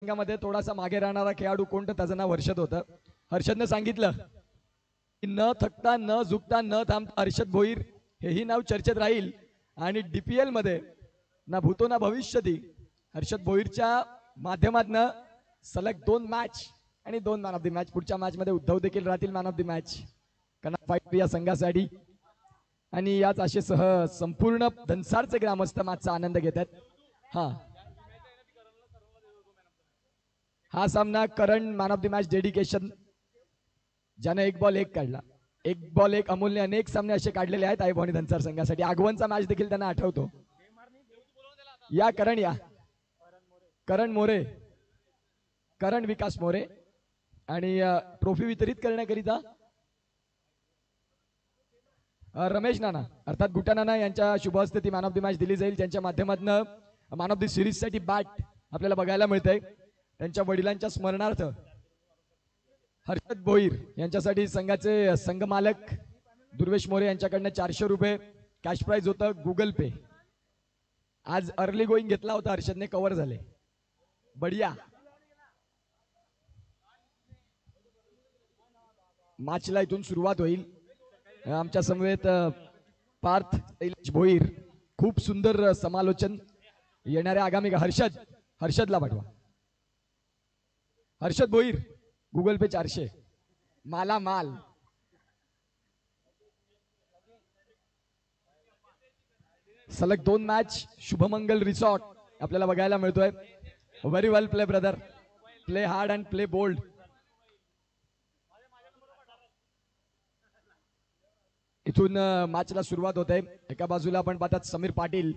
संघामध्ये थोडासा मागे राहणारा खेळाडू कोण तर त्याचं नाव हर्षद होतं. हर्षदने सांगितलं की न थकता न झुकता न थांबता हर्षद भोईर हेही नाव चर्चेत राहील आणि डीपीएल मध्ये ना भूतो ना भविष्यती हर्षद भोईरच्या माध्यमातून सलग 2 मॅच आणि 2 मॅन ऑफ द मॅच. पुढच्या मॅच मध्ये उद्धव देखील राहतील मॅन ऑफ द मॅच कना फाईट या संघासाठी. आणि याच आशेसह संपूर्ण धनसारचे ग्रामस्थ मॅचचा आनंद घेतात. हा सामना करण man of the match dedication ज्याने 1 बॉल 1 काढला. 1 बॉल 1 अमोलने अनेक सामने असे काढलेले आहेत आई भवानी धनसार संघासाठी. आगवनचा मॅच देखील त्यांना आठवतो. या करण या करण मोरे करण विकास मोरे आणि ट्रॉफी वितरित करण्याकरिता रमेश नाना अर्थात गुटा नाना यांच्या शुभ हस्ते ती मॅन ऑफ द मॅच दिली जाईल. त्यांच्या माध्यमातून मॅन ऑफ द सिरीज साठी बॅट आपल्याला बघायला मिळतंय. त्यांच्या वडिलांच्या स्मरणार्थ हर्षद भोईर यांच्यासाठी संघाचे संघ मालक दुर्वेश मोरे यांच्याकडनं 400 रुपये कॅश प्राइज होतं. गुगल पे आज अर्ली गोईंग घेतला होता हर्षदने, कव्हर झाले. बढिया. मॅचला इथून सुरुवात होईल. आमच्या समवेत पार्थ भोईर खूप सुंदर समालोचन येणाऱ्या आगामी हर्षदला पाठवा. हर्षद भोईर गुगल पे 400 माला माल. सलग 2 मॅच शुभमंगल रिसॉर्ट आपल्याला बघायला मिळतोय. Very well play brother, play hard and play bold. इथून मॅचला सुरुवात होते. एका बाजूला आपण पाहतात समीर पाटील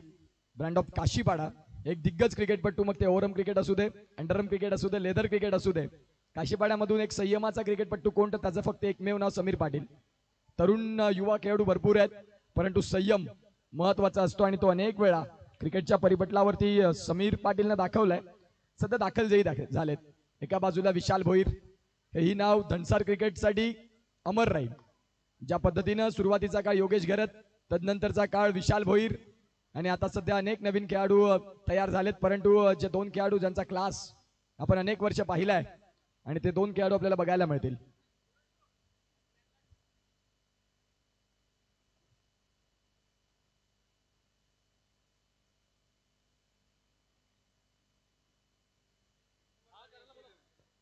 ब्रँड ऑफ काशीपाडा, एक दिग्गज क्रिकेटपटू. मग ते ओव्हरआर्म क्रिकेट असू दे, अंडरआर्म क्रिकेट असू दे, लेदर क्रिकेट असू दे. काशीपाड्यामधून एक संयमाचा क्रिकेटपटू कोण तर त्याचं फक्त एकमेव नाव समीर पाटील. तरुण युवा खेळाडू भरपूर आहेत परंतु संयम महत्वाचा असतो आणि तो अनेक वेळा क्रिकेटच्या परिपटलावरती समीर पाटीलने दाखवलाय. सध्या दाखल झालेत. एका बाजूला विशाल भोईर, हेही नाव धनसार क्रिकेटसाठी अमर राहील. ज्या पद्धतीनं सुरुवातीचा काळ योगेश घरत, तदनंतरचा काळ विशाल भोईर आणि आता सध्या अनेक नवीन खेळाडू तयार झालेत. परंतु जे 2 खेळाडू ज्यांचा क्लास आपण अनेक वर्ष पाहिलाय आणि ते 2 खेळाडू आपल्याला बघायला मिळतील.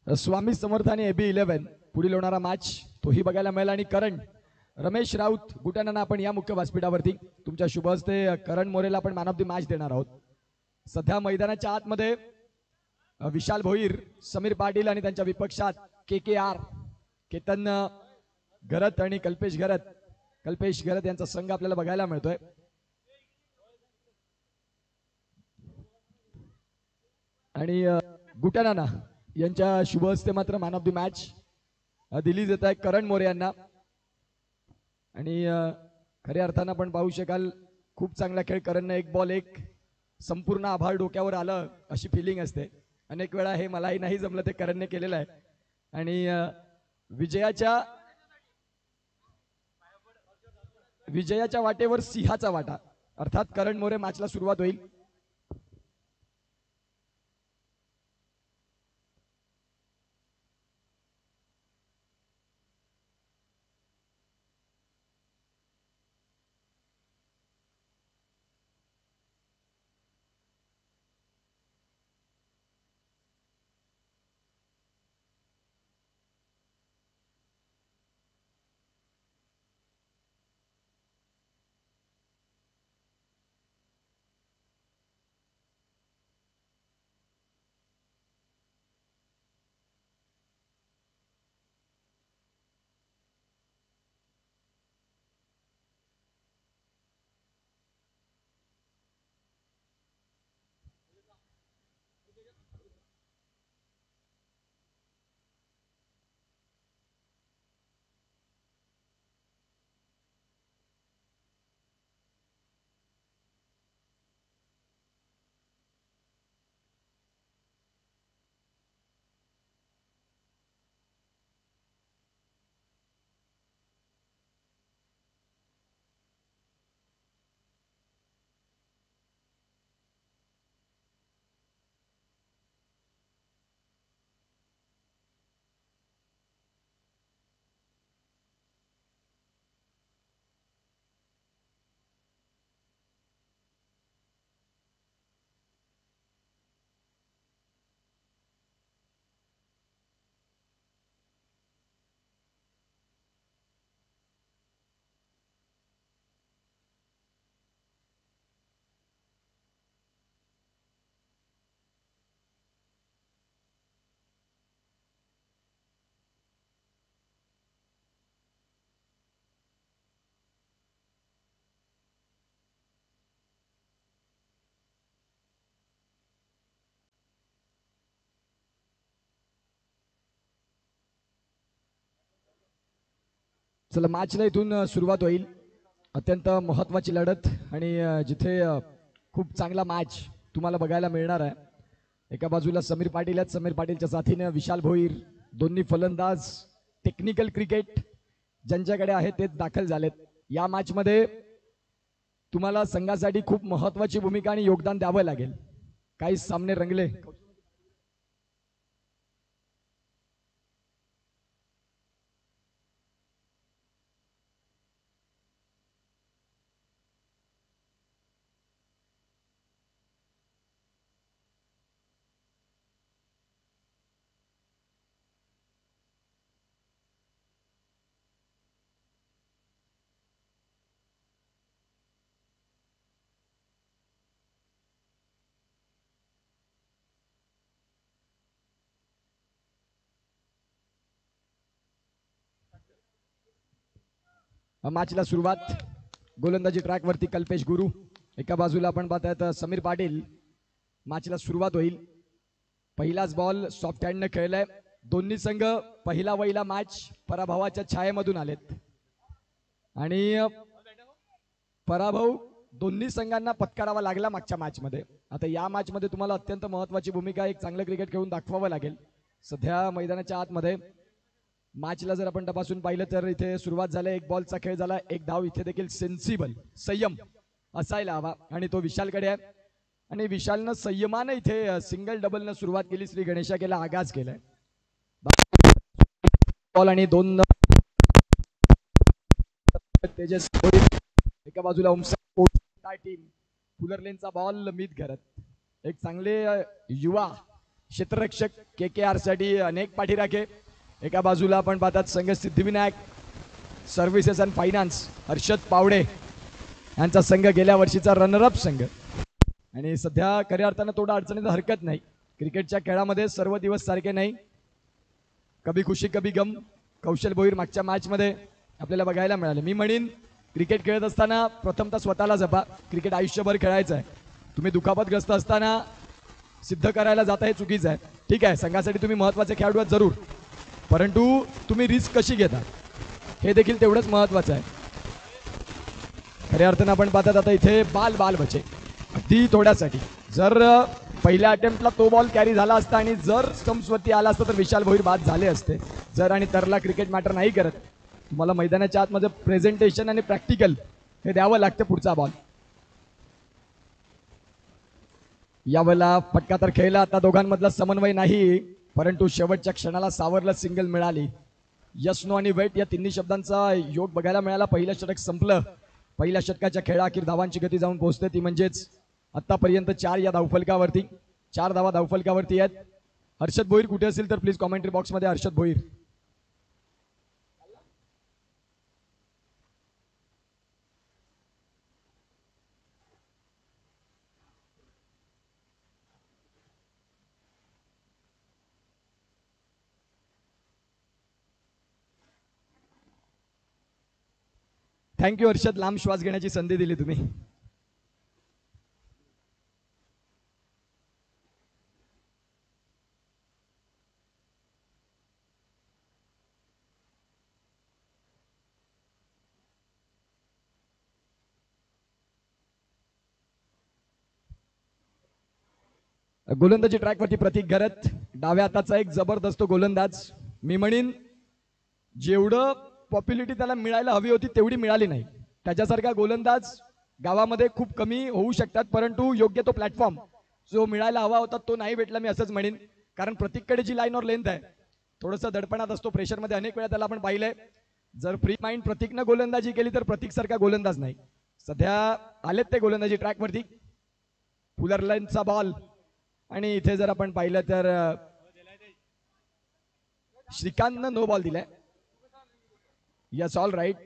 स्वामी समर्थ आणि AB11 पुढील होणारा मॅच तोही बघायला मिळेल. आणि करण रमेश राऊत गुटानाना आपण या मुख्य व्यासपीठावरती तुमच्या शुभ हस्ते करण मोरेला आपण मॅन ऑफ द मॅच देणार आहोत. सध्या मैदानाच्या आतमध्ये विशाल भोईर, समीर पाटील आणि त्यांच्या विपक्षात KKR केतन घरत आणि कल्पेश घरत यांचा संघ आपल्याला बघायला मिळतोय. आणि गुटानाना यांच्या शुभ हस्ते मात्र मॅन ऑफ द मॅच दिली जात आहे करण मोरे यांना. आणि खऱ्या अर्थानं आपण पाहू शकाल खूप चांगला खेळ. करणनं 1 बॉल 1 संपूर्ण आभार डोक्यावर आलं अशी फिलिंग असते. अनेक वेळा हे मलाही नाही जमलं ते करणने केलेलं आहे. आणि विजयाच्या वाटेवर सिंहाचा वाटा अर्थात करण मोरे मॅचला सुरुवात होईल. चला मॅचला इथून सुरुवात होईल. अत्यंत महत्वाची लढत आणि जिथे खूप चांगला मॅच तुम्हाला बघायला मिळणार आहे. एका बाजूला समीर पाटील आहेत, समीर पाटीलच्या साथीने विशाल भोईर, दोन्ही फलंदाज टेक्निकल क्रिकेट ज्यांच्याकडे आहे तेच दाखल झालेत. या मॅच मध्ये तुम्हाला संघासाठी खूप महत्वाची भूमिका आणि योगदान द्यावं लागेल. काही सामने रंगले. मॅचला सुरुवात. गोलंदाजी ट्रॅक वरती कल्पेश गुरु. एका बाजूला आपण पाहतायत समीर पाटील. मॅचला सुरुवात होईल. पहिलाच बॉल सॉफ्ट हँडने खेळलाय. दोन्ही संघ पहिला वहिला मॅच पराभवाच्या छायेमधून आलेत आणि पराभव दोन्ही संघांना पत्करावा लागला मागच्या मॅच मध्ये. आता या मॅच मध्ये तुम्हाला अत्यंत महत्वाची भूमिका, एक चांगलं क्रिकेट खेळून दाखवावं लागेल. सध्या मैदानाच्या आतमध्ये मॅचला जर आपण तपासून पाहिलं तर इथे सुरुवात झाली, एक बॉलचा खेळ झाला, एक धाव. इथे देखील सेन्सिबल संयम असायला हवा आणि तो विशालकडे आहे आणि विशालनं संयमानं इथे सिंगल डबलनं सुरुवात केली. श्री गणेशा केला आगाज केलाय. बॉल आणि दोन तेजस एका बाजूला टीम. पुलरलेनचा बॉल मीत घरत. एक चांगले युवा क्षेत्ररक्षक KKR साठी अनेक पाठीराखे. एका बाजूला आपण पाहतात संघ Siddhivinayak services and finance Harshad Pawde यांचा संघ, गेल्या वर्षीचा रनरअप संघ आणि सध्या खऱ्या अर्थानं थोडा अडचणीत हरकत नाही. क्रिकेटच्या खेळामध्ये सर्व दिवस सारखे नाही, कभी खुशी कभी गम. कौशल भोईर मागच्या मॅच मध्ये आपल्याला बघायला मिळाले. मी म्हणेन क्रिकेट खेळत असताना प्रथमतः स्वतःला जपा. क्रिकेट आयुष्यभर खेळायचं आहे. तुम्ही दुखापतग्रस्त असताना सिद्ध करायला जाता हे चुकीचं आहे. ठीक आहे, संघासाठी तुम्ही महत्वाचे खेळाडू आहात जरूर, परंतु तुम्ही रिस्क कशी घेता हे देखील तेवढंच महत्वाचं आहे. खऱ्या अर्थानं आपण पाहतात आता इथे बाल बचे अगदी थोड्यासाठी. जर पहिल्या अटेम्प्टला तो बॉल कॅरी झाला असता आणि जर स्टम्प्सवरती आला असता तर विशाल भोईर बाद झाले असते. जर आणि तरला क्रिकेट मॅटर नाही करत. तुम्हाला मैदानाच्या आतमध्ये प्रेझेंटेशन आणि प्रॅक्टिकल हे द्यावं लागतं. पुढचा बॉल यावेळेला फटका तर खेळला. आता दोघांमधला समन्वय नाही, परंतु शेवटच्या क्षणाला सावरला सिंगल मिळाली. यस नो आणि वेट या तिन्ही शब्दांचा योग बघायला मिळाला. पहिलं षटक संपलं. पहिल्या षटकाच्या खेळा अखेर धावांची गती जाऊन पोहोचते, ती म्हणजेच आतापर्यंत 4 या धावफलकावरती. 4 धावा धावफलकावरती आहेत. हर्षद भोईर कुठे असेल तर प्लीज कॉमेंट्री बॉक्स मध्ये हर्षद भोईर. थँक्यू हर्षद, लांब श्वास घेण्याची संधी दिली तुम्ही. गोलंदाजी ट्रॅकवरती प्रतीक घरत. डाव्या हाताचा एक जबरदस्त गोलंदाज. मी म्हणेन जेवढं पॉप्युलरिटी त्याला मिळायला हवी होती तेवढी मिळाली नाही. त्याच्यासारखा गोलंदाज गावामध्ये खूप कमी होऊ शकतात, परंतु योग्य तो प्लॅटफॉर्म जो मिळायला हवा होता तो नाही भेटला, मी असंच म्हणेन. कारण प्रतीककडे जी लाईन और लेंथ आहे, थोडंसं दडपणात असतो, प्रेशरमध्ये अनेक वेळा त्याला आपण पाहिलंय. जर फ्री माइंड प्रतीकनं गोलंदाजी केली तर प्रतीक सारखा गोलंदाज नाही. सध्या आलेत ते गोलंदाजी ट्रॅकवरती. पुलरलाईनचा बॉल आणि इथे जर आपण पाहिलं तर श्रीकांतनं नो बॉल दिलाय. Yes, all right.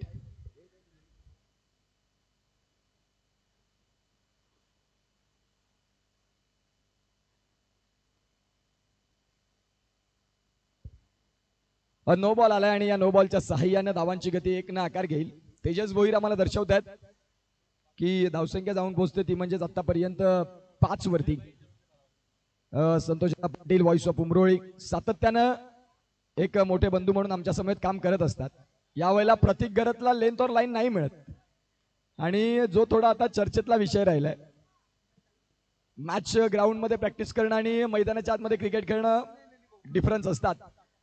No ball आलाय आणि या नो बॉलच्या सहाय्याने धावांची गती 1 आकार घेईल. तेजस भोईर आम्हाला दर्शवतात की धावसंख्या जाऊन पोहोचते, ती म्हणजेच आतापर्यंत 5 वरती. संतोष पाटील, व्हॉइस ऑफ उमरोळी, सातत्यानं एक मोठे बंधू म्हणून आमच्या समेत काम करत असतात. यावेळेला प्रतीक गरतला लेंथ और लाईन नाही मिळत आणि जो थोडा आता चर्चेतला विषय राहिलाय, मॅच ग्राउंड मध्ये प्रॅक्टिस करणं आणि मैदानाच्या आतमध्ये क्रिकेट खेळणं डिफरन्स असतात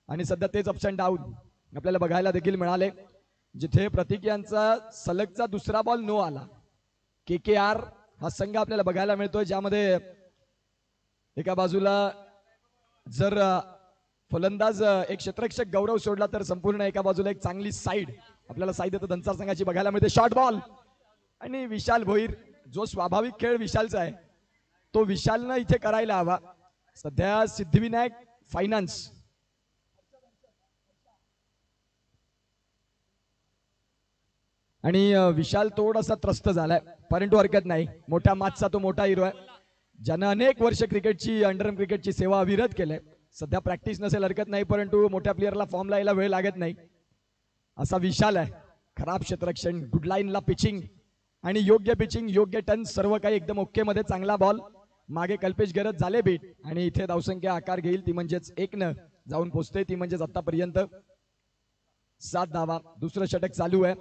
आणि सध्या तेच अप्स अँड डाऊन आपल्याला बघायला देखील मिळाले, जिथे प्रतीक यांचा सलगचा दुसरा बॉल नो आला. KKR हा संघ आपल्याला बघायला मिळतोय, ज्यामध्ये एका बाजूला जर फलंदाज एक क्षेत्ररक्षक गौरव सोडला तर संपूर्ण एका बाजूला एक चांगली साईड आपल्याला साईड धनसार संघाची बघायला मिळते. शॉर्ट बॉल आणि विशाल भोईर, जो स्वाभाविक खेळ विशालचा आहे तो विशालनं इथे करायला हवा. सध्या सिद्धिविनायक फायनान्स आणि विशाल थोडासा त्रस्त झालाय, परंतु हरकत नाही. मोठ्या माचचा तो मोठा हिरो आहे, ज्यानं अनेक वर्ष क्रिकेटची अंडरआर्म क्रिकेटची सेवा अविरत केले. सध्या प्रॅक्टिस नसेल हरकत नाही, परंतु मोठ्या प्लेअरला फॉर्मला यायला वेळ लागत नाही असा विशाल आहे. खराब क्षेत्ररक्षण, गुड लाईनला पिचिंग आणि योग्य पिचिंग, योग्य टर्न, सर्व काही एकदम ओके मध्ये. चांगला बॉल मागे कल्पेश गरज झाले बीट आणि इथे धावसंख्या आकार घेईल, ती म्हणजेच 1 जाऊन पोहोचते, ती म्हणजेच आतापर्यंत 7 धावा. दुसरं षटक चालू आहे.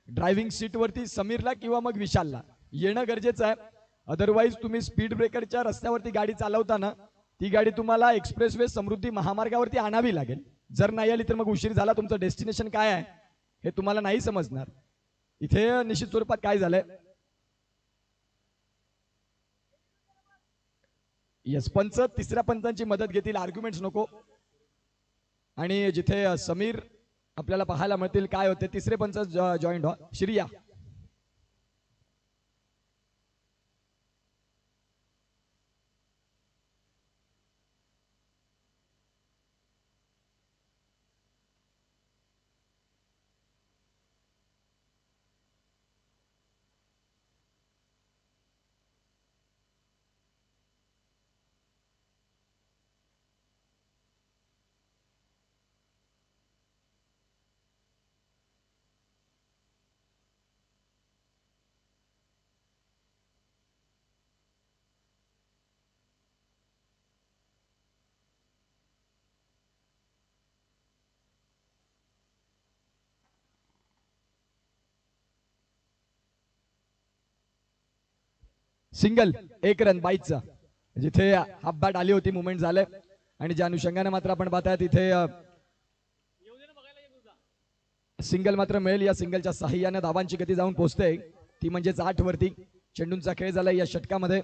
ड्रायव्हिंग सीट वरती समीरला किंवा मग विशालला येणं गरजेचं आहे, अदरवाईज तुम्ही स्पीड ब्रेकरच्या रस्त्यावरती गाडी चालवताना ती गाडी तुम्हाला एक्सप्रेसवे समृद्धी महामार्गावरती आणावी लागेल. जर नाही आली तर मग उशीर झाला, तुमचं डेस्टिनेशन काय आहे हे तुम्हाला नाही समजणार. इथे निश्चित स्वरूपात काय झालंय, यस पंच तिसऱ्या पंचांची मदत घेतील, आर्ग्युमेंट्स नको. आणि जिथे समीर आपल्याला पाहायला मिळतील, काय होते तिसरे पंच जॉईंट व्हा. श्रिया सिंगल 1 रन 22चा, जिथे हाफ बॅट आली होती, मुवमेंट झाले आणि ज्या अनुषंगाने मात्र आपण पाहताय तिथे सिंगल मात्र मिळेल. या सिंगलच्या साह्याने धावांची गती जाऊन पोहोचते, ती म्हणजेच 8 वरती. चेंडूंचा खेळ झाला या षटकामध्ये.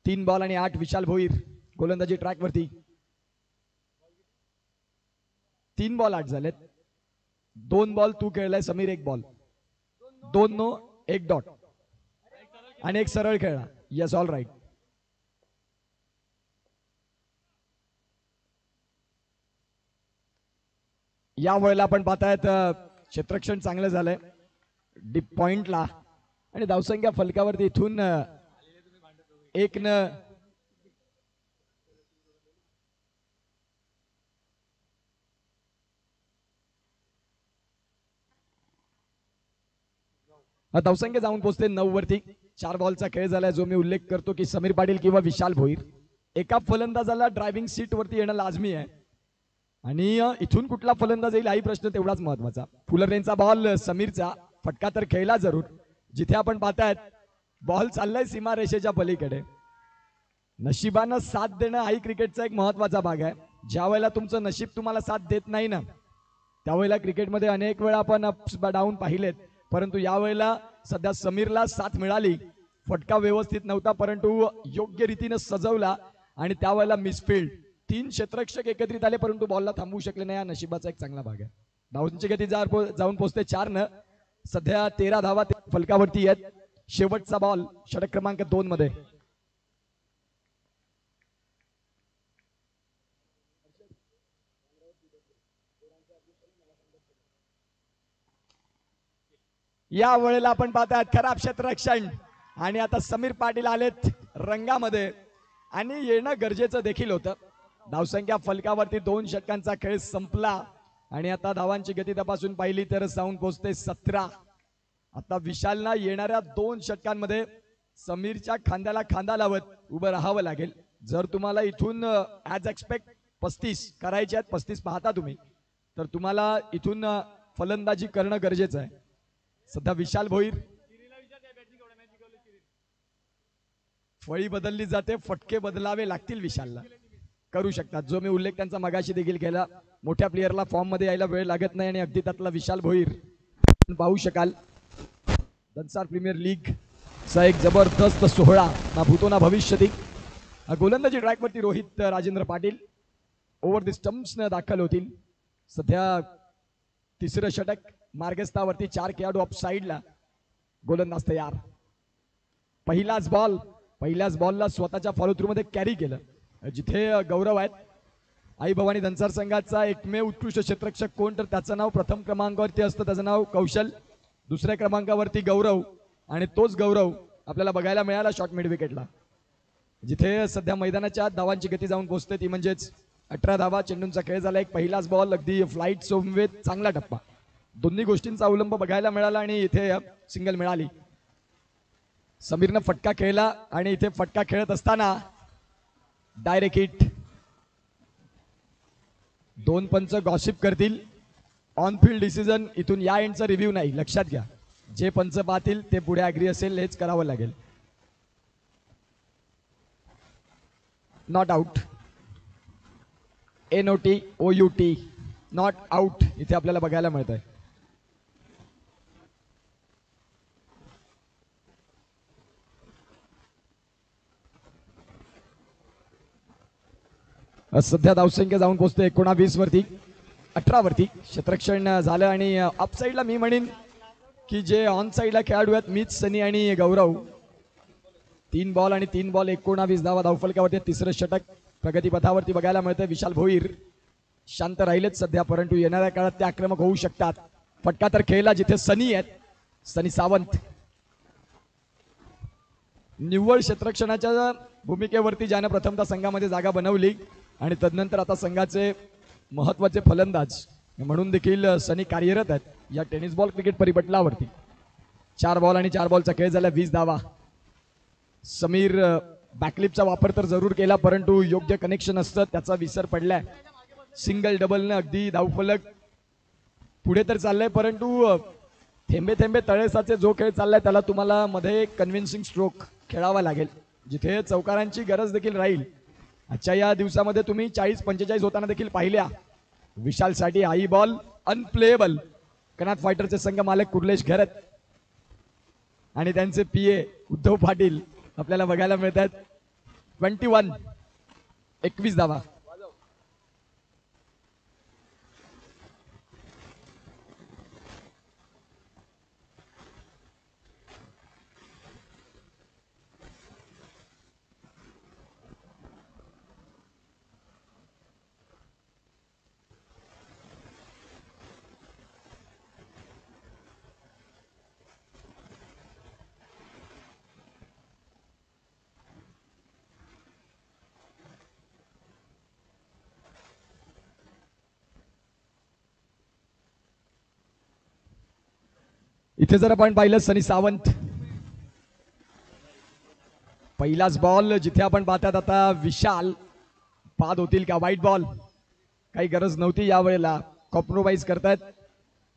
3 बॉल आणि 8. विशाल भोईर गोलंदाजी ट्रॅक वरती. 3 बॉल 8 झालेत. 2 बॉल तू खेळलाय समीर, 1 बॉल, 2 नो 1 डॉट आणि 1 सरळ खेळला. Yes, all right. या वेळेला आपण पाहतायत क्षेत्ररक्षण चांगलं झालंय डीप पॉइंटला आणि धावसंख्या फलकावरती इथून 1 धावसंख्या जाऊन पोहोचते 9 वरती. 4 बॉलचा खेळ झालाय, जो मी उल्लेख करतो की समीर पाटील किंवा विशाल भोईर एका फलंदाजाला ड्रायव्हिंग सीट वरती येणं लाजमी आहे आणि इथून कुठला फलंदाज येईल हाही प्रश्न तेवढाच महत्वाचा. फुलरेंचा बॉल समीरचा, फटका तर खेळला जरूर. जिथे आपण पाहतायत बॉल चाललाय सीमारेषेच्या पलीकडे. नशिबानं साथ देणं हाही क्रिकेटचा एक महत्वाचा भाग आहे. ज्या वेळेला तुमचं नशीब तुम्हाला साथ देत नाही ना, त्यावेळेला क्रिकेटमध्ये अनेक वेळा आपण अप्स डाऊन पाहिलेत, परंतु यावेळेला सध्या समीरला साथ मिळाली. फटका व्यवस्थित नव्हता, परंतु योग्य रीतीने सजवला आणि त्यावेळेला मिसफिल्ड. 3 क्षेत्ररक्षक एकत्रित आले, परंतु बॉलला थांबवू शकले नाही. हा नशिबाचा एक चांगला भाग आहे. धावांची गती जाऊन पोहोचते 4 सध्या 13 धावा फलकावरती आहेत. शेवटचा बॉल षटक क्रमांक 2 मध्ये. या वेळेला आपण पाहतात खराब क्षेत्ररक्षण आणि आता समीर पाटील आलेत रंगामध्ये आणि येणं गरजेचं देखील होतं. धावसंख्या फलकावरती 2 षटकांचा खेळ संपला आणि आता धावांची गती तपासून पाहिली तर जाऊन पोहोचते 17. आता विशालना येणाऱ्या 2 षटकांमध्ये समीरच्या खांद्याला खांदा लावत उभं राहावं लागेल. जर तुम्हाला इथून ऍज एक्सपेक्ट 35 करायचे आहेत, 35 पाहता तुम्ही, तर तुम्हाला इथून फलंदाजी करणं गरजेचं आहे. सध्या विशाल भोईर, फळी बदलली जाते, फटके बदलावे लागतील विशालला, करू शकतात. जो मी उल्लेख त्यांचा मगाशी देखील केला, मोठ्या प्लेअरला फॉर्म मध्ये यायला वेळ लागत नाही आणि अगदी त्यातला विशाल भोईर पाहू शकाल. दनसार प्रीमियर लीग चा एक जबरदस्त सोहळा ना भूतो ना भविष्यती. गोलंदाजी ट्रॅकवरती Rohit Rajendra Patil over the stumps न दाखल होतील. सध्या तिसरं षटक मार्गस्थावरती, 4 खेळाडू ऑफ साइडला, गोलंदाज तयार. पहिल्याच बॉलला स्वतःच्या फॉलो थ्रू मध्ये कॅरी केलं. जिथे गौरव आहेत, आई भवानी दनसार संघाचा एकमेव उत्कृष्ट क्षेत्ररक्षक कोण, तर त्याचं नाव प्रथम क्रमांकावरती असतं, त्याचं नाव कौशल. दुसऱ्या क्रमांकावरती गौरव, आणि तोच गौरव आपल्याला बघायला मिळाला शॉर्ट मिड विकेटला. जिथे सध्या मैदानाच्या धावांची गती जाऊन पोहोचते ती म्हणजेच 18 धावा. चेंडूंचा खेळ झाला. एक पहिलाच बॉल अगदी फ्लाईट सोमवेत, चांगला टप्पा. दोन्ही गोष्टींचा अवलंब बघायला मिळाला आणि इथे सिंगल मिळाली. समीरनं फटका खेळला आणि इथे फटका खेळत असताना डायरेक्ट हिट. 2 पंच गॉसिप करतील. ऑन फील्ड डिसिजन इथून या एंडचा रिव्ह्यू नाही, लक्षात घ्या. जे पंच पाहतील ते पुढे ॲग्री असेल हेच करावं लागेल. Not out, NOT OUT, not out इथे आपल्याला बघायला मिळत आहे. सध्या धावसंख्या जाऊन पोहोचते 19 वरती, 18 वरती. क्षेत्ररक्षण झालं आणि अप साईडला मी म्हणेन की जे ऑन साईडला खेळाडू आहेत, मीच, सनी आणि गौरव. 3 बॉल आणि 3 बॉल, 19 धावा धावफलकावरती. तिसरं षटक प्रगतीपथावरती बघायला मिळतं. विशाल भोईर शांत राहिलेत सध्या, परंतु येणाऱ्या काळात ते आक्रमक होऊ शकतात. फटका तर खेळला जिथे सनी आहेत, सनी सावंत. निव्वळ क्षेत्ररक्षणाच्या भूमिकेवरती ज्यानं प्रथमतः संघामध्ये जागा बनवली आणि तदनंतर आता संघाचे महत्वाचे फलंदाज म्हणून देखील सनी कार्यरत आहेत या टेनिस बॉल क्रिकेट परिपटलावरती. 4 बॉल आणि 4 बॉलचा खेळ झाला. 20 धावा. समीर बॅकलिपचा वापर तर जरूर केला, परंतु योग्य कनेक्शन असतं त्याचा विसर पडलाय. सिंगल डबलने अगदी धावफलक पुढे तर चाललंय, परंतु थेंबे थेंबे तळेसाचे जो खेळ चाललाय त्याला तुम्हाला मध्ये कन्व्हिन्सिंग स्ट्रोक खेळावा लागेल, जिथे चौकारांची गरज देखील राहील. आजच्या या दिवसामध्ये तुम्ही 40-45 होताना देखील पाहिल्या. विशालसाठी हाई बॉल अनप्लेएबल. कनाथ फायटरचे संघ मालक कुर्लेश घरत आणि त्यांचे PA उद्धव पाटील आपल्याला बघायला मिळतात. 21 धावा. इथे जर आपण पाहिलं सनी सावंत, पहिलाच बॉल जिथे आपण पाहतात आता विशाल बाद होतील का. वाईट बॉल, काही गरज नव्हती यावेळेला. कॉम्प्रोमाइज करतायत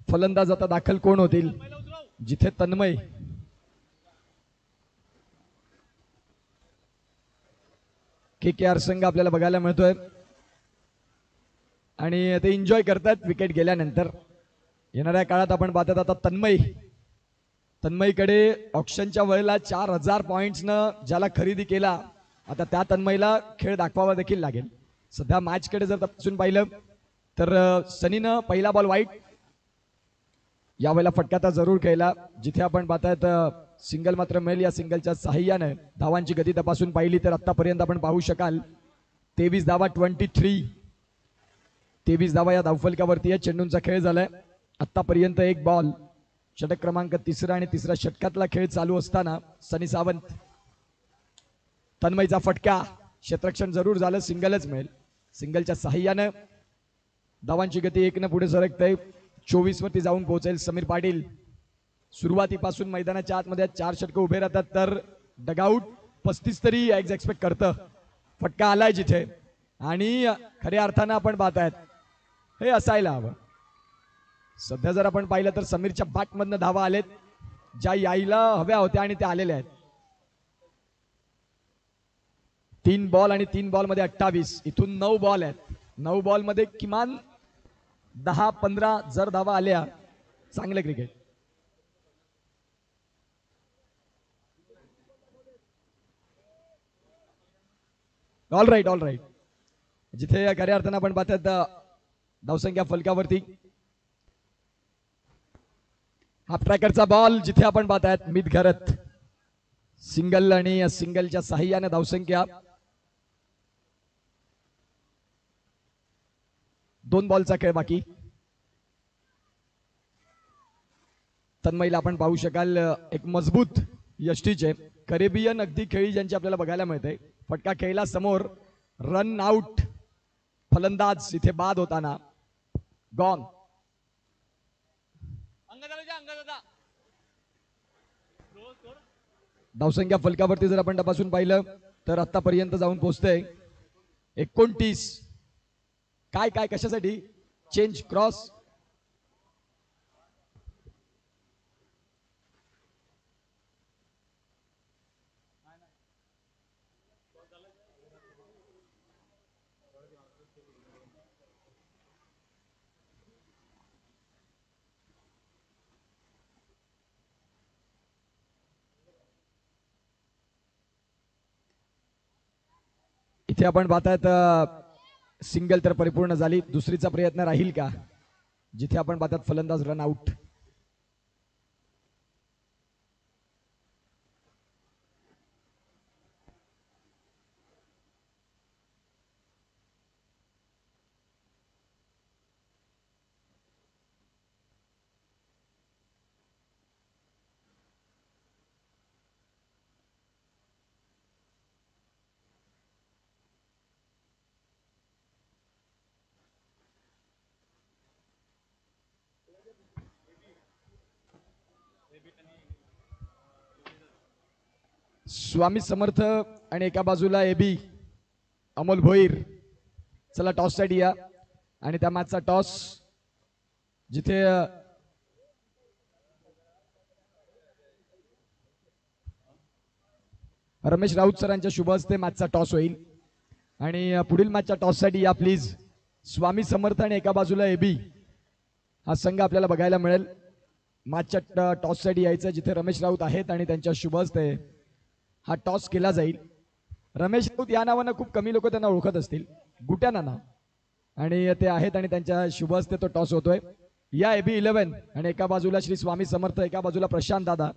फलंदाज. आता दाखल कोण होतील, जिथे तन्मय KKR संघ आपल्याला बघायला मिळतोय आणि ते एन्जॉय करतायत विकेट गेल्यानंतर. येणाऱ्या काळात आपण पाहतात आता तन्मयकडे ऑक्शनच्या वेळेला 4000 पॉइंट्सनं ज्याला खरेदी केला, आता त्या तन्मयला खेळ दाखवावा देखील लागेल. सध्या मॅचकडे जर तपासून पाहिलं तर सनीनं पहिला बॉल वाईट, यावेळेला फटका तर जरूर खेळला. जिथे आपण पाहतायत सिंगल मात्र मिळेल. या सिंगलच्या साहाय्याने धावांची गती तपासून पाहिली तर आतापर्यंत आपण पाहू शकाल 23 धावा. 23 धावा या धावफलकावरती आहे. चेंडूंचा खेळ झालाय आतापर्यंत. 1 बॉल. षटक क्रमांक 3 आणि 3रा षटकातला खेळ चालू असताना सनी सावंत, तन्मयचा फटका. क्षेत्ररक्षण जरूर झालं, सिंगलच मिळेल. सिंगलच्या साहाय्यानं धावांची गती 1 पुढे सरकते. 24 वरती जाऊन पोहोचेल समीर पाटील. सुरुवातीपासून मैदानाच्या आतमध्ये 4 षटक उभे राहतात तर डगआउट 35 तरी एक्सपेक्ट करतं. फटका आलाय जिथे आणि खऱ्या अर्थानं आपण पाहतायत हे असायला हवं. सध्या जर आपण पाहिलं तर समीरच्या बॅटमधनं धावा आलेत ज्या यायला हव्या होत्या आणि त्या आलेल्या आहेत. 3 बॉल आणि 3 बॉल मध्ये 28. इथून 9 बॉल आहेत. 9 बॉल मध्ये किमान 10-15 जर धावा आल्या चांगलं क्रिकेट. All right. जिथे खऱ्या अर्थानं आपण पाहतात धावसंख्या फलकावरती हाफ ट्रॅकरचा बॉल जिथे आपण पाहतायत मित घरत सिंगल आणि सिंगलच्या साह्याने धावसंख्या 2 बॉलचा खेळ बाकी. तन्मयला आपण पाहू शकाल एक मजबूत यष्टीचे करेबियन अगदी खेळी ज्यांची आपल्याला बघायला मिळते. फटका खेळला समोर रन आउट फलंदाज इथे बाद होताना गॉन. धावसंख्या फलकावरती जर आपण तपासून पाहिलं तर आतापर्यंत जाऊन पोहोचतंय 29. काय कशासाठी चेंज क्रॉस इथे आपण पाहतायत सिंगल तर परिपूर्ण झाली. दुसरीचा प्रयत्न राहील का जिथे आपण पाहतात फलंदाज रन आउट. स्वामी समर्थ आणि एका बाजूला एबी अमोल भोईर. चला टॉस साठी या आणि त्या मॅचचा टॉस जिथे रमेश राऊत सरांच्या शुभ हस्ते मॅचचा टॉस होईल आणि पुढील मॅचच्या टॉस साठी या प्लीज. स्वामी समर्थ आणि एका बाजूला एबी हा संघ आपल्याला बघायला मिळेल. मॅचच्या टॉस साठी यायचं जिथे रमेश राऊत आहेत आणि त्यांच्या शुभ हस्ते हा टॉस केला जाईल. रमेश राऊत या नावानं खूप कमी लोक त्यांना ओळखत असतील, गुट्याना नाव, आणि ते आहेत आणि त्यांच्या शुभ हस्ते तो टॉस होतोय. या एबी 11 आणि एका बाजूला श्री स्वामी समर्थ, एका बाजूला प्रशांत दादा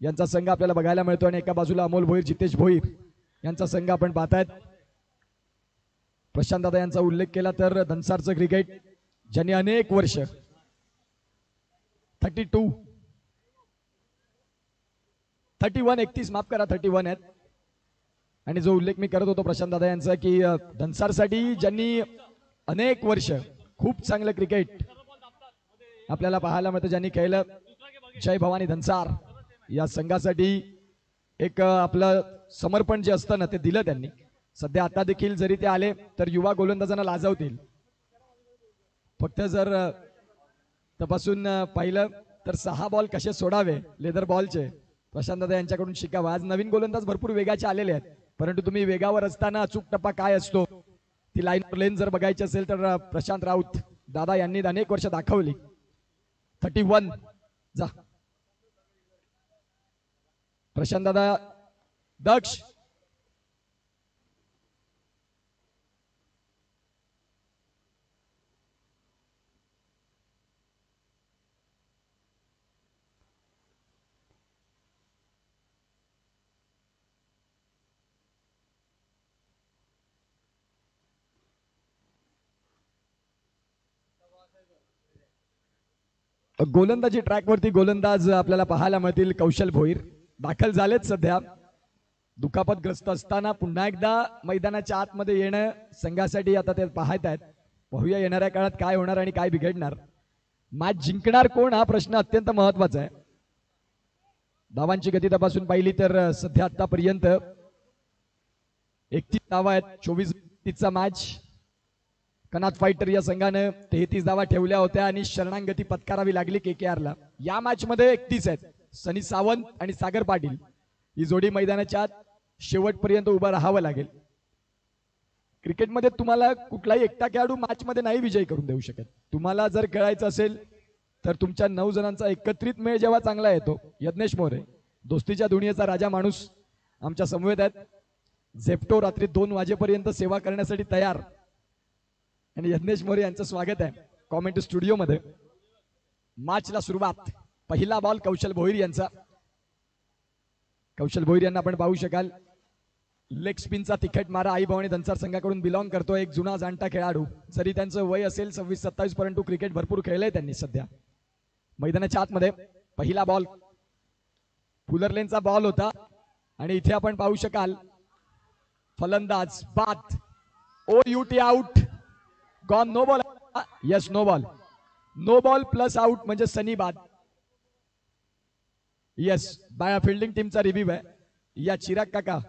यांचा संघ आपल्याला बघायला मिळतो आणि एका बाजूला अमोल भोईर, जितेश भोईर यांचा संघ आपण पाहतायत. प्रशांत दादा यांचा उल्लेख केला तर धनसारचं क्रिकेट ज्यांनी अनेक वर्ष 31 माफ करा 31 आहेत. आणि जो उल्लेख मी करत होतो प्रशांत दादा यांचा की धनसारसाठी ज्यांनी अनेक वर्ष खूप चांगलं क्रिकेट आपल्याला पाहायला मिळतं, ज्यांनी खेळलं. जय भवानी धनसार या संघासाठी एक आपलं समर्पण जे असतं ना ते दिलं त्यांनी. सध्या आता देखील जरी ते आले तर युवा गोलंदाजांना लाजवतील. फक्त जर तपासून पाहिलं तर 6 बॉल कसे सोडावे लेदर बॉलचे प्रशांत दादा यांच्याकडून शिकावं. आज नवीन गोलंदाज भरपूर वेगाचे आलेले आहेत, परंतु तुम्ही वेगावर असताना अचूक टप्पा काय असतो ती लेन जर बघायची असेल तर प्रशांत राऊत दादा यांनी अनेक वर्ष दाखवली. 31 जा प्रशांत दादा. दक्ष गोलंदाजी ट्रॅकवरती गोलंदाज आपल्याला पाहायला मिळतील. कौशल भोईर दाखल झालेत सध्या. दुखापतग्रस्त असताना पुन्हा एकदा मैदानाच्या आतमध्ये येणं संघासाठी आता ते पाहत आहेत. पाहूया येणाऱ्या काळात काय होणार आणि काय बिघडणार. मॅच जिंकणार कोण हा प्रश्न अत्यंत महत्वाचा आहे. धावांची गती तपासून पाहिली तर सध्या आतापर्यंत 31 धावा आहेत. 24 चा मॅच. कनाथ फायटर या संघानं 33 धावा ठेवल्या होत्या आणि शरणांगती पत्करावी लागली केकेआरला. या मॅच मध्ये 31 आहेत. सनी सावंत आणि सागर पाटील ही जोडी मैदानाच्या आत शेवटपर्यंत उभं राहावं लागेल. क्रिकेटमध्ये तुम्हाला कुठलाही एकटा खेळाडू मॅच मध्ये नाही विजयी करून देऊ शकत. तुम्हाला जर खेळायचं असेल तर तुमच्या 9 जणांचा एकत्रित मेळ जेव्हा चांगला येतो. यज्ञेश मोरे दोस्तीच्या दुनियेचा राजा माणूस आमच्या समवेत आहेत. झेप्टो रात्री 2 वाजेपर्यंत सेवा करण्यासाठी तयार आणि यज्ञेश मोरे यांचं स्वागत आहे कॉमेंट स्टुडिओ मध्ये. मॅचला सुरुवात. पहिला बॉल कौशल भोईर यांचा. कौशल भोईर यांना आपण पाहू शकाल. लेग स्पिनचा तिखट मारा आई भवानी धनसर संघाकडून बिलॉंग करतो. एक जुना जाणता खेळाडू. जरी त्यांचं वय असेल 26-27 परंतु क्रिकेट भरपूर खेळलंय त्यांनी सध्या. मैदानाच्या आतमध्ये पहिला बॉल फुलर लेनचा बॉल होता आणि इथे आपण पाहू शकाल फलंदाज बाद. ओ युटी out. Gone. No ball. Yes no ball. No ball plus out म्हणजे सनी बाद. यस बाया फिल्डिंग टीमचा रिव्ह्यू आहे. या चिराग काका.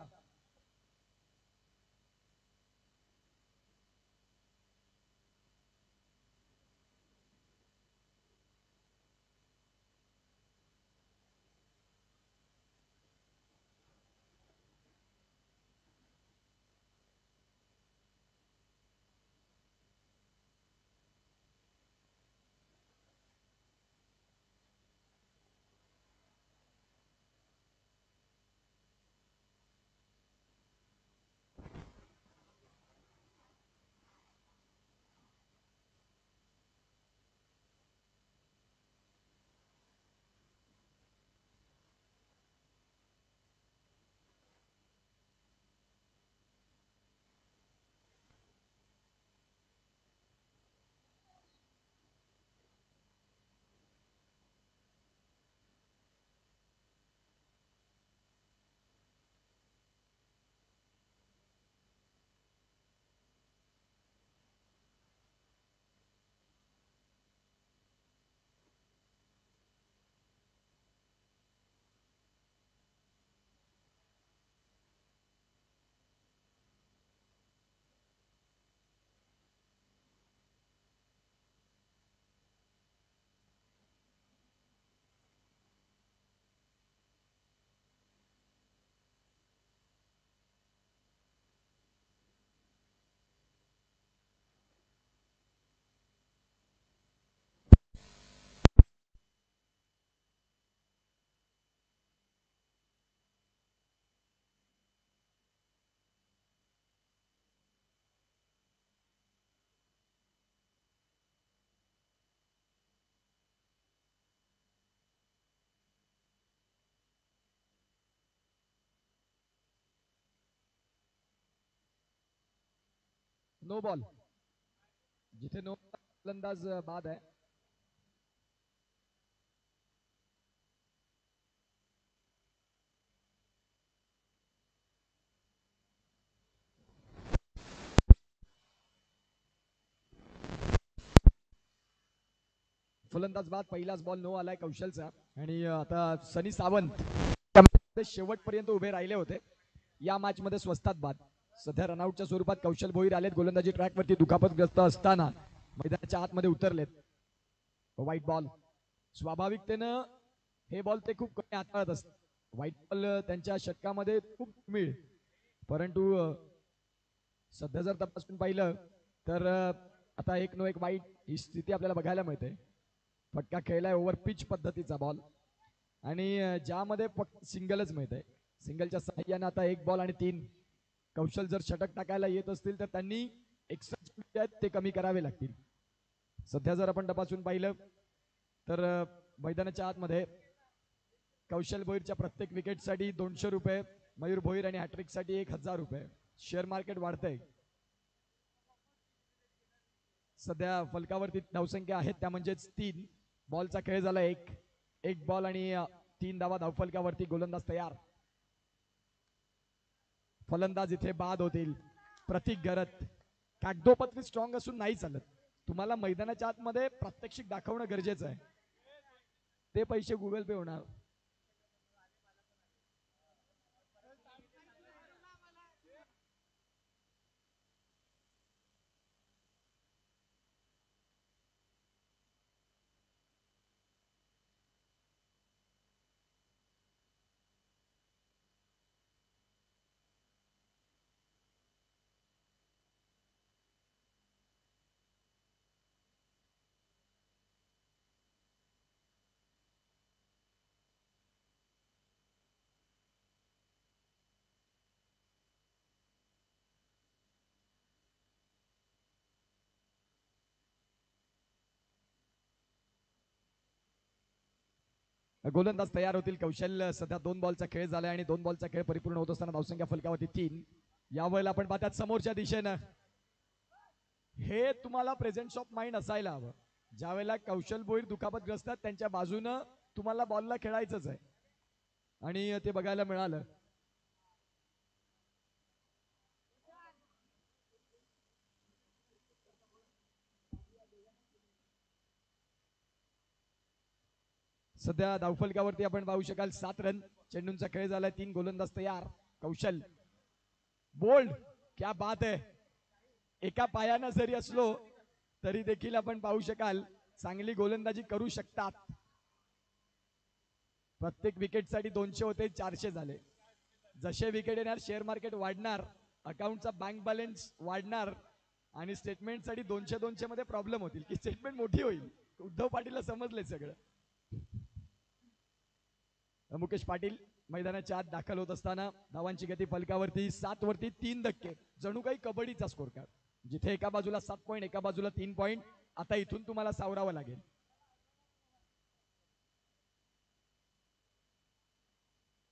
No ball. जिथे नो फलंदाज बाद आहे. फलंदाज बाद. पहिलाच बॉल नो आलाय कौशलचा. आणि आता सनी सावंत शेवटपर्यंत उभे राहिले होते. या मॅच मध्ये स्वस्तात बाद. सध्या रनआउटच्या स्वरूपात कौशल भोईर आलेत. गोलंदाजी ट्रॅकवरती दुखापतग्रस्त असताना मैदानाच्या आतमध्ये उतरलेत. White ball. स्वाभाविकतेनं हे बॉल ते खूप कमी हाताळत असतात. व्हाईट बॉल त्यांच्या षटकामध्ये खूप मिळ. परंतु सध्या जर तपासून पाहिलं तर आता 1-1 वाईट ही स्थिती आपल्याला बघायला मिळते. फटका खेळलाय ओव्हर पिच पद्धतीचा बॉल आणि ज्यामध्ये फक्त सिंगलच मिळतंय. सिंगलच्या सहाय्याने आता 1 बॉल आणि 3. कौशल जर षटक टाकायला येत असतील तर त्यांनी एक्स्ट्रा ते कमी करावे लागतील. सध्या जर आपण तपासून पाहिलं तर मैदानाच्या आतमध्ये कौशल भोईरच्या प्रत्येक विकेटसाठी 200 रुपये. मयूर भोईर आणि हॅट्रिक साठी 1000 रुपये. शेअर मार्केट वाढतंय. सध्या फलकावरती धावसंख्या आहेत त्या म्हणजेच 3. बॉलचा खेळ झाला 1 बॉल आणि 3 धावा धावफलकावरती. गोलंदाज तयार. फलंदाज इथे बाद होतील. प्रतीक गरत. कागदोपत्री स्ट्रॉंग असून नाही चालत. तुम्हाला मैदानाच्या आतमध्ये प्रात्यक्षिक दाखवणं गरजेचं आहे. ते पैसे गुगल पे होणार. गोलंदाज तयार होतील. कौशल सध्या 2 बॉलचा खेळ झालाय आणि 2 बॉलचा खेळ परिपूर्ण होत असताना धावसंख्या फलकावरती 3. यावेळेला आपण पाहतात समोरच्या दिशेनं हे तुम्हाला प्रेझेंट ऑफ माइंड असायला हवं. ज्या वेळेला कौशल भोईर दुखापतग्रस्त त्यांच्या बाजूनं तुम्हाला बॉलला खेळायचंच आहे आणि ते बघायला मिळालं. सध्या धावफलकावरती आपण पाहू शकाल 7 रन. चेंडूंचा खेळ झालाय. 3 गोलंदाज तयार. कौशल बोल्ड, क्या बात आहे. एका पायानं जरी असलो तरी देखील आपण पाहू शकाल चांगली गोलंदाजी करू शकतात. प्रत्येक विकेटसाठी 200 होते, 400 झाले. जसे विकेट येणार शेअर मार्केट वाढणार, अकाउंटचा बँक बॅलन्स वाढणार आणि स्टेटमेंटसाठी 200 मध्ये प्रॉब्लेम होतील की स्टेटमेंट मोठी होईल. उद्धव पाटीलला समजले सगळं. मुकेश पाटील मैदानाच्या आत दाखल होत असताना धावांची गती फलकावरती 7 वरती 3 धक्के. जणू काही कबड्डीचा स्कोर कार्ड. जिथे एका बाजूला 7 पॉईंट, एका बाजूला 3 पॉईंट. आता इथून तुम्हाला सावरावं लागेल.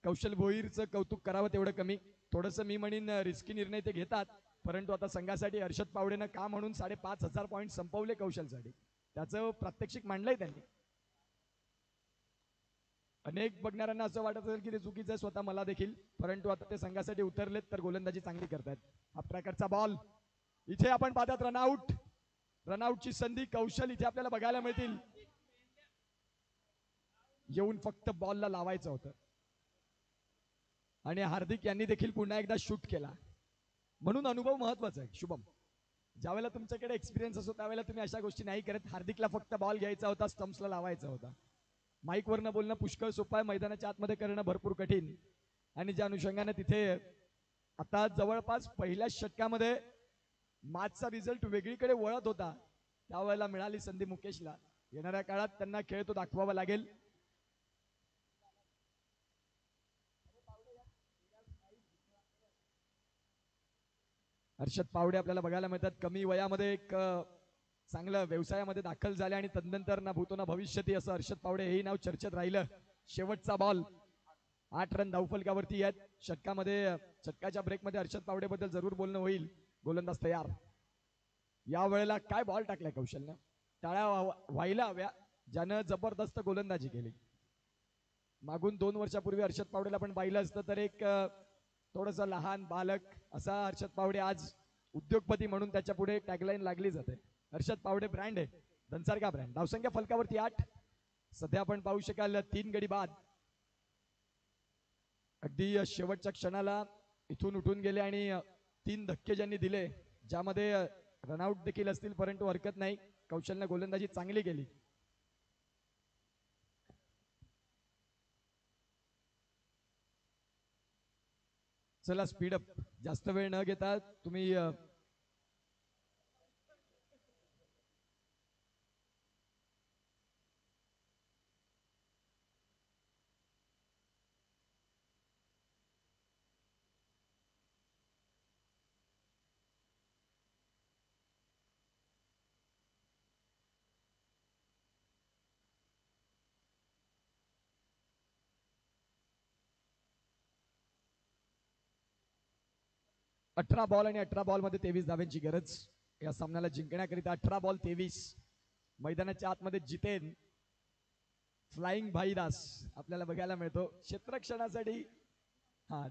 कौशल भोईरचं कौतुक करावं तेवढं कमी. थोडंसं मी म्हणीन रिस्की निर्णय ते घेतात, परंतु आता संघासाठी हर्षद पावडेनं का म्हणून 5,500 पॉईंट संपवले कौशलसाठी. त्याचं प्रात्यक्षिक मांडलंय त्यांनी. अनेक बघणाऱ्यांना असं वाटत असेल की ते चुकीचं आहे स्वतः मला देखील, परंतु आता ते संघासाठी उतरलेत तर गोलंदाजी चांगली करतायत. हा प्रकारचा बॉल इथे आपण पाहतात. रनआउट. रनआउटची संधी कौशल इथे आपल्याला बघायला मिळतील. येऊन फक्त बॉलला लावायचं होतं आणि हार्दिक यांनी देखील पुन्हा एकदा शूट केला. म्हणून अनुभव महत्वाचा आहे. शुभम, ज्यावेळेला तुमच्याकडे एक्सपिरियन्स असतो त्यावेळेला तुम्ही अशा गोष्टी नाही करत. हार्दिकला फक्त बॉल घ्यायचा होता, स्टम्प्सला लावायचा होता. माईक वरनं बोलणं पुष्कळ सोपं आहे, मैदानाच्या आतमध्ये करणं भरपूर कठीण. आणि ज्या अनुषंगाने तिथे आता जवळपास पहिल्या षटकामध्ये मॅचचा रिझल्ट वेगळीकडे वळत होता, त्यावेळेला मिळाली संधी मुकेशला. येणाऱ्या काळात त्यांना खेळ तो दाखवावा लागेल. हर्षद पावडे आपल्याला बघायला मिळतात. कमी वयामध्ये एक चांगलं व्यवसायामध्ये दाखल झाले आणि तदनंतर ना भूतो ना भविष्यती असं हर्षद पावडे हेही नाव चर्चेत राहिलं. शेवटचा बॉल. 8 रन धावफलकावरती आहेत. षटकाच्या ब्रेकमध्ये हर्षद पावडे बद्दल जरूर बोलणं होईल. गोलंदाज तयार. या वेळेला काय बॉल टाकलाय कौशलनं. टाळ्या व्हायला हव्या, ज्यानं जबरदस्त गोलंदाजी केली. मागून 2 वर्षापूर्वी हर्षद पावडेला पण पाहिलं असतं तर एक थोडस लहान बालक असा हर्षद पावडे आज उद्योगपती म्हणून त्याच्या पुढे टॅगलाईन लागली जाते. हर्षद पावडे ब्रँड आहे, धनसारखा ब्रँड. धावसंख्या फलकावरती 8. सध्या आपण पाहू शकाल 3 गडी बाद. अगदी शेवटच्या क्षणाला इथून उठून गेले आणि 3 धक्के ज्यांनी दिले, ज्यामध्ये रनआउट देखील असतील, परंतु हरकत नाही. कौशलने गोलंदाजी चांगली केली. चला स्पीडअप, जास्त वेळ न घेता तुम्ही 18 बॉल आणि 18 बॉल मध्ये 23 धाव्यांची गरज. या सामन्याला जिंकण्याकरिता 18 बॉल 23. मैदानाच्या आतमध्ये जितेन फ्लाइंग भाईदास आपल्याला बघायला मिळतो. क्षेत्ररक्षणासाठी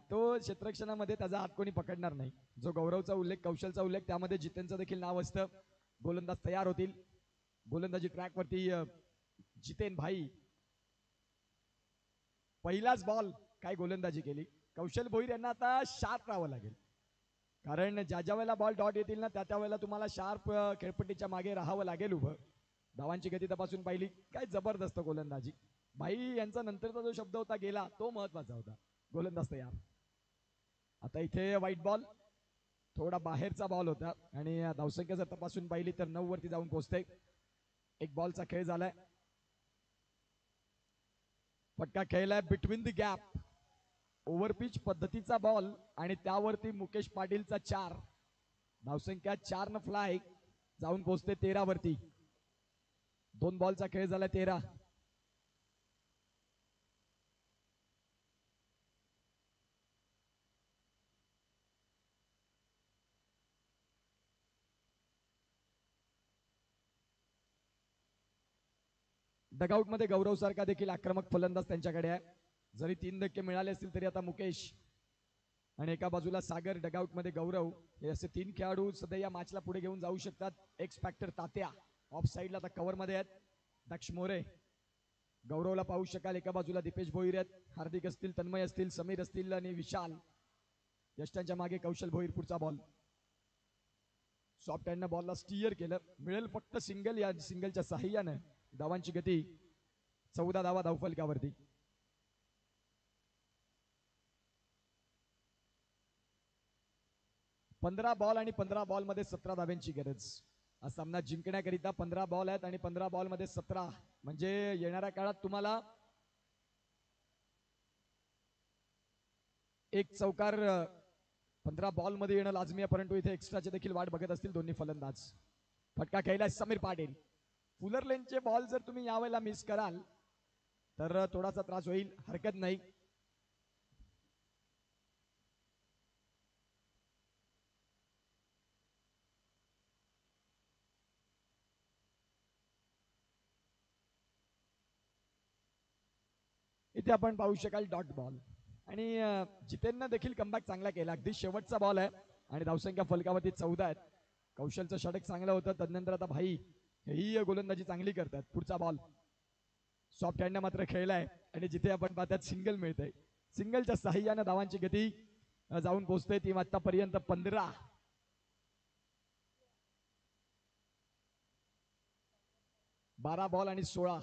तो क्षेत्ररक्षणामध्ये त्याचा हात कोणी पकडणार नाही. जो गौरवचा उल्लेख, कौशलचा उल्लेख, त्यामध्ये जितेनचं देखील नाव असतं. गोलंदाज तयार होतील. गोलंदाजी ट्रॅक वरती जितेन भाई. पहिलाच बॉल काय गोलंदाजी केली. कौशल भोईर यांना आता शार्प राहावं लागेल, कारण ज्या ज्या वेळेला बॉल डॉट येतील ना त्या वेळेला तुम्हाला शार्प खेळपट्टीच्या मागे राहावं लागेल उभं. धावांची गती तपासून पाहिली, काय जबरदस्त गोलंदाजी. भाई यांचा नंतरचा जो शब्द होता गेला तो महत्वाचा होता. गोलंदाज तयार. आता इथे व्हाईट बॉल, थोडा बाहेरचा बॉल होता आणि धावसंख्या जर तपासून पाहिली तर 9 वरती जाऊन पोहोचते. एक बॉलचा खेळ झालाय. फटका खेळलाय बिटवीन द गॅप. ओव्हरपिच पद्धतीचा बॉल आणि त्यावरती मुकेश पाटीलचा 4. धावसंख्या 4 न फ्लाय जाऊन पोहोचते 13 वरती. 2 बॉलचा खेळ झाला 13. डगआउट मध्ये गौरव सारखा देखील आक्रमक फलंदाज त्यांच्याकडे आहे. जरी 3 धक्के मिळाले असतील तरी आता मुकेश आणि एका बाजूला सागर, डगआउट मध्ये गौरव, हे असे 3 खेळाडू सध्या या मॅचला पुढे घेऊन जाऊ शकतात. एक्स फॅक्टर तात्या ऑफ साईडला आता कव्हर मध्ये आहेत. दक्ष मोरे गौरवला पाहू शकाल. एका बाजूला दीपेश भोईर आहेत, हार्दिक असतील, तन्मय असतील, समीर असतील आणि विशाल. यष्टांच्या मागे कौशल भोईर. पुढचा बॉल सॉफ्ट हँडनं बॉलला स्टीअर केलं. मिळेल फक्त सिंगल. या सिंगलच्या साह्यानं धावांची गती 14 धावा धावफलकावरती. पंधरा बॉल आणि 15 बॉल मध्ये 17 धाव्यांची गरज. हा सामना जिंकण्याकरिता 15 बॉल आहेत आणि 15 बॉल मध्ये 17 म्हणजे येणाऱ्या काळात तुम्हाला एक चौकार 15 बॉल मध्ये येणं लाजमी आहे. परंतु इथे एक्स्ट्राचे देखील वाट बघत असतील दोन्ही फलंदाज. फटका खेळलाय समीर पाटील. फुलर लेनचे बॉल जर तुम्ही यावेळेला मिस कराल तर थोडासा त्रास होईल, हरकत नाही. इथे आपण पाहू शकाल डॉट बॉल आणि जितेननं देखील कमबॅक चांगला केला. अगदी शेवटचा बॉल आहे आणि धावसंख्या फलकावरती 14 आहेत. कौशलचं षटक चांगलं होतं. तदनंतर आता भाई ही गोलंदाजी चांगली करतात. पुढचा बॉल सॉफ्ट हँडनं मात्र खेळलाय आणि जिथे आपण पाहतात सिंगल मिळतंय. सिंगलच्या साह्यानं धावांची गती जाऊन पोहोचते ती आतापर्यंत 15. 12 बॉल आणि 16.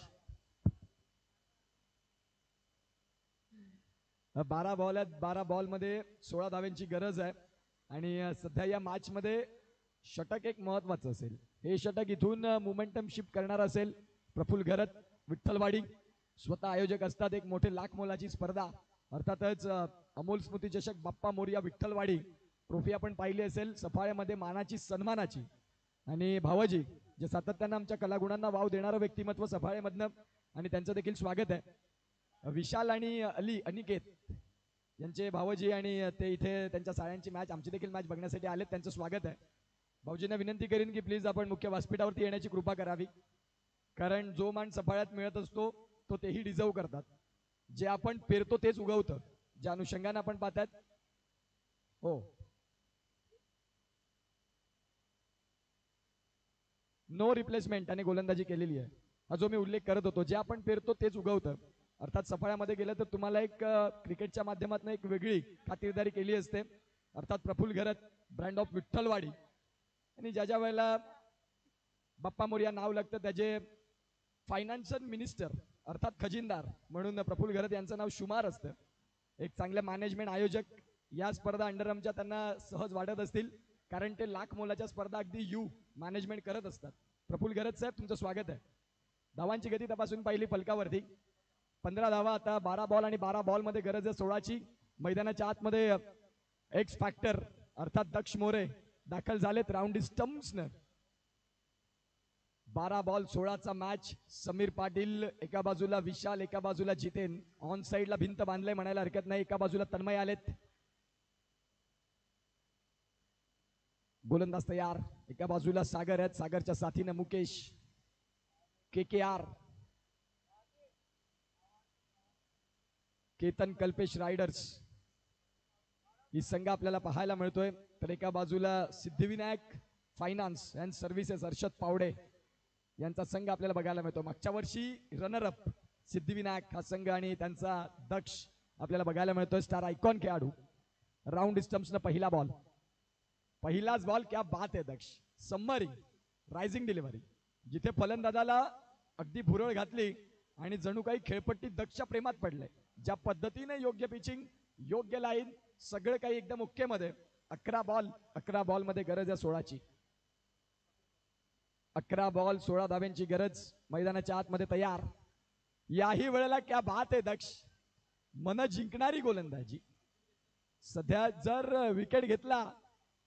12 बॉल आहेत. 12 बॉल मध्ये 16 धाव्यांची गरज आहे आणि सध्या या मॅच मध्ये षटक एक महत्वाचं असेल. हे षटक इथून मोमेंटम शिफ्ट करणार असेल. प्रफुल्ल घरत, विठ्ठलवाडी स्वतः आयोजक असतात. एक मोठे लाख मोलाची स्पर्धा अर्थातच अमोल स्मृती चषक बाप्पा मोरया विठ्ठलवाडी ट्रॉफी आपण पाहिली असेल. सफाळ्यामध्ये मानाची सन्मानाची आणि भावजी जे सातत्यानं आमच्या कलागुणांना वाव देणारं व्यक्तिमत्व सफाळ्यामधनं आणि त्यांचं देखील स्वागत आहे. विशाल आणि अली अनिकेत यांचे भावजी आणि ते इथे त्यांच्या साळ्यांची मॅच, आमची देखील मॅच बघण्यासाठी आलेत. त्यांचं स्वागत आहे. भाऊजींना विनंती करीन की प्लीज आपण मुख्य व्यासपीठावरती येण्याची कृपा करावी, कारण जो मान सफाळ्यात मिळत असतो तो तेही डिझर्व करतात. जे आपण पेरतो तेच उगवतं. ज्या अनुषंगाने आपण पाहतात. हो, नो रिप्लेसमेंट आणि गोलंदाजी केलेली आहे. हा जो मी उल्लेख करत होतो, जे आपण पेरतो तेच उगवतं. अर्थात सफाळ्यामध्ये गेलं तर तुम्हाला एक क्रिकेटच्या माध्यमातून एक वेगळी खातिरदारी केली असते. अर्थात प्रफुल्ल घरत, ब्रँड ऑफ विठ्ठलवाडी आणि ज्या ज्या वेळेला बाप्पा मोरया नाव लागतं त्याचे फायनान्शियल मिनिस्टर अर्थात खजिनदार म्हणून प्रफुल्ल घरत यांचं नाव शुमार असतं. एक चांगले मॅनेजमेंट आयोजक या स्पर्धा अंडरआर्मच्या त्यांना सहज वाटत असतील, कारण ते लाख मोलाच्या स्पर्धा अगदी मॅनेजमेंट करत असतात. प्रफुल्ल घरत साहेब तुमचं स्वागत आहे. धावांची गती तपासून पाहिली फलकावरती. 15 धावा. आता 12 बॉल आणि 12 बॉल मध्ये गरज आहे 16ची. मैदानाच्या आतमध्ये एक्स फॅक्टर अर्थात दक्ष मोरे दाखल झालेत राऊंड स्टम्प्सनं. 12 बॉल 16चा मॅच. समीर पाटील एका बाजूला, विशाल एका बाजूला, जितेन ऑन साइडला भिंत बांधले म्हणायला हरकत नाही. एका बाजूला तन्मय आलेत. गोलंदाज तयार. एका बाजूला सागर आहेत, सागरच्या साथीने मुकेश, KKR, केतन कल्पेश रायडर्स ही संघ आपल्याला पाहायला मिळतोय. तर एका बाजूला Siddhivinayak finance and services Harshad Pawde यांचा संघ आपल्याला बघायला मिळतो. मागच्या वर्षी रनर अप सिद्धिविनायक हा संघ आणि त्यांचा दक्ष आपल्याला बघायला मिळतोय. स्टार आयकॉन खेळाडू. राऊंड स्टम्प्सनं पहिला बॉल. पहिलाच बॉल. क्या बात आहे दक्ष. सबमरिंग रायझिंग डिलिव्हरी. जिथे फलंदाजाला अगदी भुरळ घातली आणि जणू काही खेळपट्टी दक्षच्या प्रेमात पडले. ज्या पद्धतीने योग्य पिचिंग, योग्य लाईन, सगळं काही एकदम ओके मध्ये. 11 बॉल मध्ये गरज आहे 16ची. 11 बॉल 16 धाव्यांची गरज. मैदानाच्या आतमध्ये तयार. याही वेळेला क्या बात आहे दक्ष. मन जिंकणारी गोलंदाजी. सध्या जर विकेट घेतला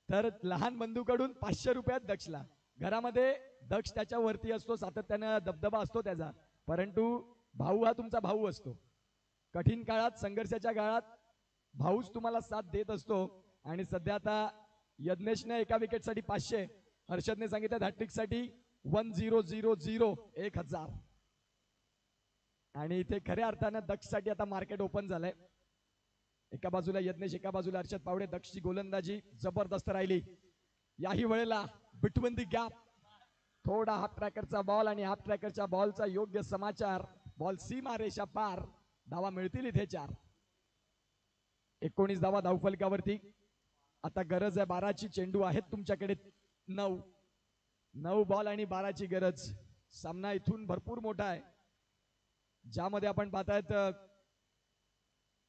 तर लहान बंधूकडून 500 रुपयात दक्षला. घरामध्ये दक्ष त्याच्या वरती असतो, सातत्यानं दबदबा असतो त्याचा, परंतु भाऊ हा तुमचा भाऊ असतो. कठीण काळात, संघर्षाच्या काळात भाऊच तुम्हाला साथ देत असतो. आणि सध्या आता यज्ञेशने एका विकेटसाठी 500, हर्षदने सांगितलं हॅट्रिकसाठी 1000, 1000. आणि इथे खऱ्या अर्थानं दक्षसाठी आता मार्केट ओपन झालंय. एका बाजूला यज्ञेश, एका बाजूला अर्षद पावडे. दक्षची गोलंदाजी जबरदस्त राहिली. याही वेळेला बिटवीन दी गॅप थोडा हाफ ट्रॅकरचा बॉल आणि हाफ ट्रॅकरच्या बॉलचा योग्य समाचार. बॉल सीमा रेषा पार. धावा मिळतील इथे 4. 19 धावा धावफलकावरती. आता गरज आहे 12ची. चेंडू आहेत तुमच्याकडे 9 बॉल आणि 12ची गरज. सामना इथून भरपूर मोठा आहे, ज्यामध्ये आपण पाहतायत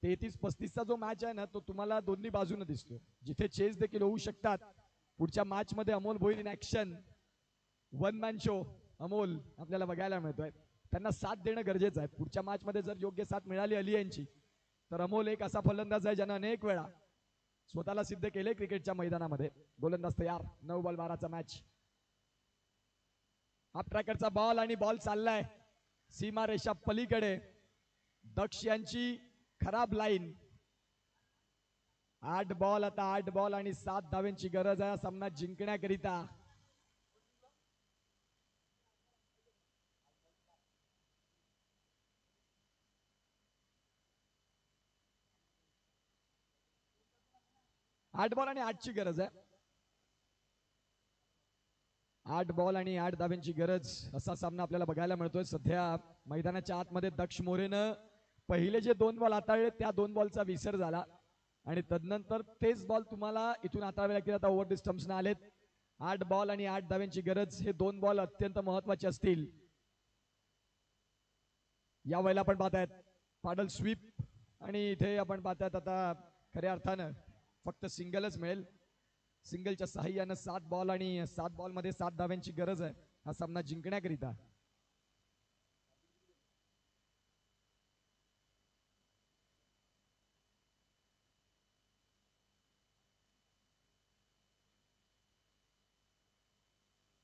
33-35चा जो मॅच आहे ना, तो तुम्हाला दोन्ही बाजूने दिसतो, जिथे चेस देखील होऊ शकतात. पुढच्या मॅच मध्ये Amol Bhoir in action, one man show Amol आपल्याला बघायला मिळतोय. त्यांना साथ देणं गरजेचं आहे. पुढच्या मॅच मध्ये जर योग्य साथ मिळाली अली यांची, तर अमोल एक असा फलंदाज आहे ज्यानं अनेक वेळा स्वतःला सिद्ध केले क्रिकेटच्या मैदानामध्ये. गोलंदाज तयार. 9 बॉल 12चा मॅच. हाफ ट्रॅकरचा बॉल आणि बॉल चाललाय सीमा रेषा पलीकडे. दक्ष यांची खराब लाईन. 8 बॉल, आता 8 बॉल आणि 7 धाव्यांची गरज आहे सामना जिंकण्याकरिता. आठ बॉल आणि 8ची गरज आहे. 8 बॉल आणि 8 धाव्यांची गरज असा सामना आपल्याला बघायला मिळतोय. सध्या मैदानाच्या आतमध्ये दक्ष मोरेनं पहिले जे 2 बॉल हाताळले त्या 2 बॉलचा विसर झाला आणि तदनंतर तेच बॉल तुम्हाला इथून हाताळावे लागतील. आता ओव्हर द स्टंप्सने आलेत. 8 बॉल आणि 8 धाव्यांची गरज. हे 2 बॉल अत्यंत महत्वाचे असतील. या वेळेला आपण पाहतायत पाडल स्वीप आणि इथे आपण पाहतायत आता खऱ्या अर्थानं फक्त सिंगलच मिळेल. सिंगलच्या सहाय्यानं 7 बॉल आणि 7 बॉल मध्ये 7 धाव्यांची गरज आहे हा सामना जिंकण्याकरिता.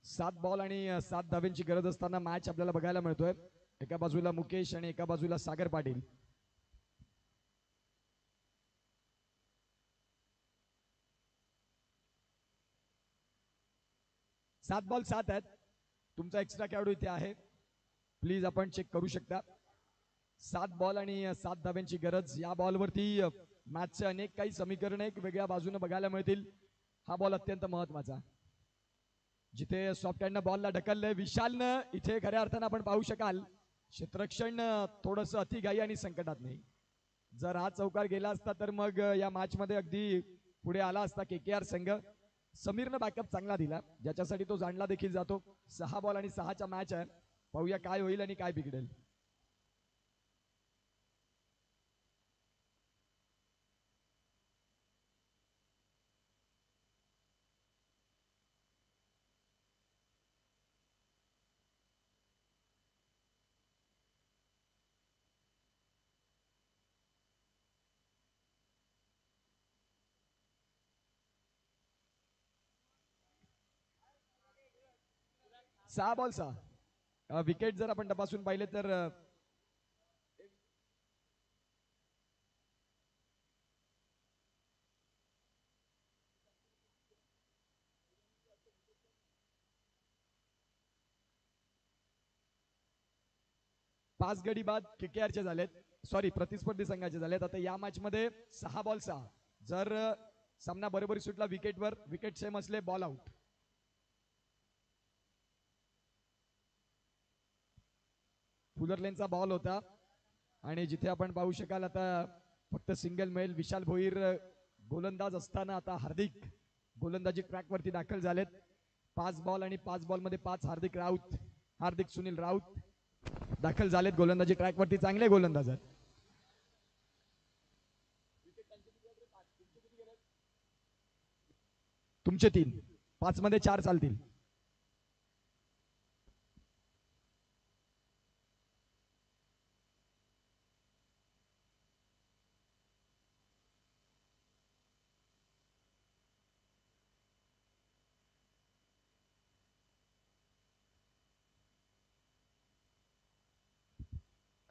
सात बॉल आणि 7 धाव्यांची गरज असताना मॅच आपल्याला बघायला मिळतोय. एका बाजूला मुकेश आणि एका बाजूला सागर पाटील. 7 बॉल 7 आहेत. तुमचा एक्स्ट्रा खेळाडू इथे आहे, प्लीज आपण चेक करू शकता. 7 बॉल आणि 7 धाव्यांची गरज. या बॉलवरती मॅचचे अनेक काही समीकरण एक वेगळ्या बाजूने बघायला मिळतील. हा बॉल अत्यंत महत्वाचा, जिथे सॉफ्ट हँडनं बॉलला ढकललंय विशालनं. इथे खऱ्या अर्थानं आपण पाहू शकाल क्षेत्ररक्षण थोडंसं अतिघाई आणि संकटात नाही. जर हा चौकार गेला असता तर मग या मॅच मध्ये अगदी पुढे आला असता KKR संघ. समीरनं बॅकअप चांगला दिला, ज्याच्यासाठी तो जाणला देखील जातो. 6 बॉल आणि 6चा मॅच आहे. पाहूया काय होईल आणि काय बिघडेल. सहा बॉल 6. विकेट जर आपण तपासून पाहिले तर 5 गडी बाद KKRचे झालेत, सॉरी प्रतिस्पर्धी संघाचे झालेत. आता या मॅच मध्ये 6 बॉल 6. जर सामना बरोबरी सुटला विकेटवर, विकेट सेम असले बॉल आउट. फुलर लेनचा बॉल होता आणि जिथे आपण पाहू शकाल आता फक्त सिंगल मिळेल. विशाल भोईर गोलंदाज असताना आता हार्दिक गोलंदाजी ट्रॅक वरती दाखल झालेत. 5 बॉल आणि 5 बॉल मध्ये 5. हार्दिक सुनील राऊत दाखल झालेत गोलंदाजी ट्रॅक वरती. चांगले गोलंदाज आहेत. तुमचे 3. 5 मध्ये 4 चालतील.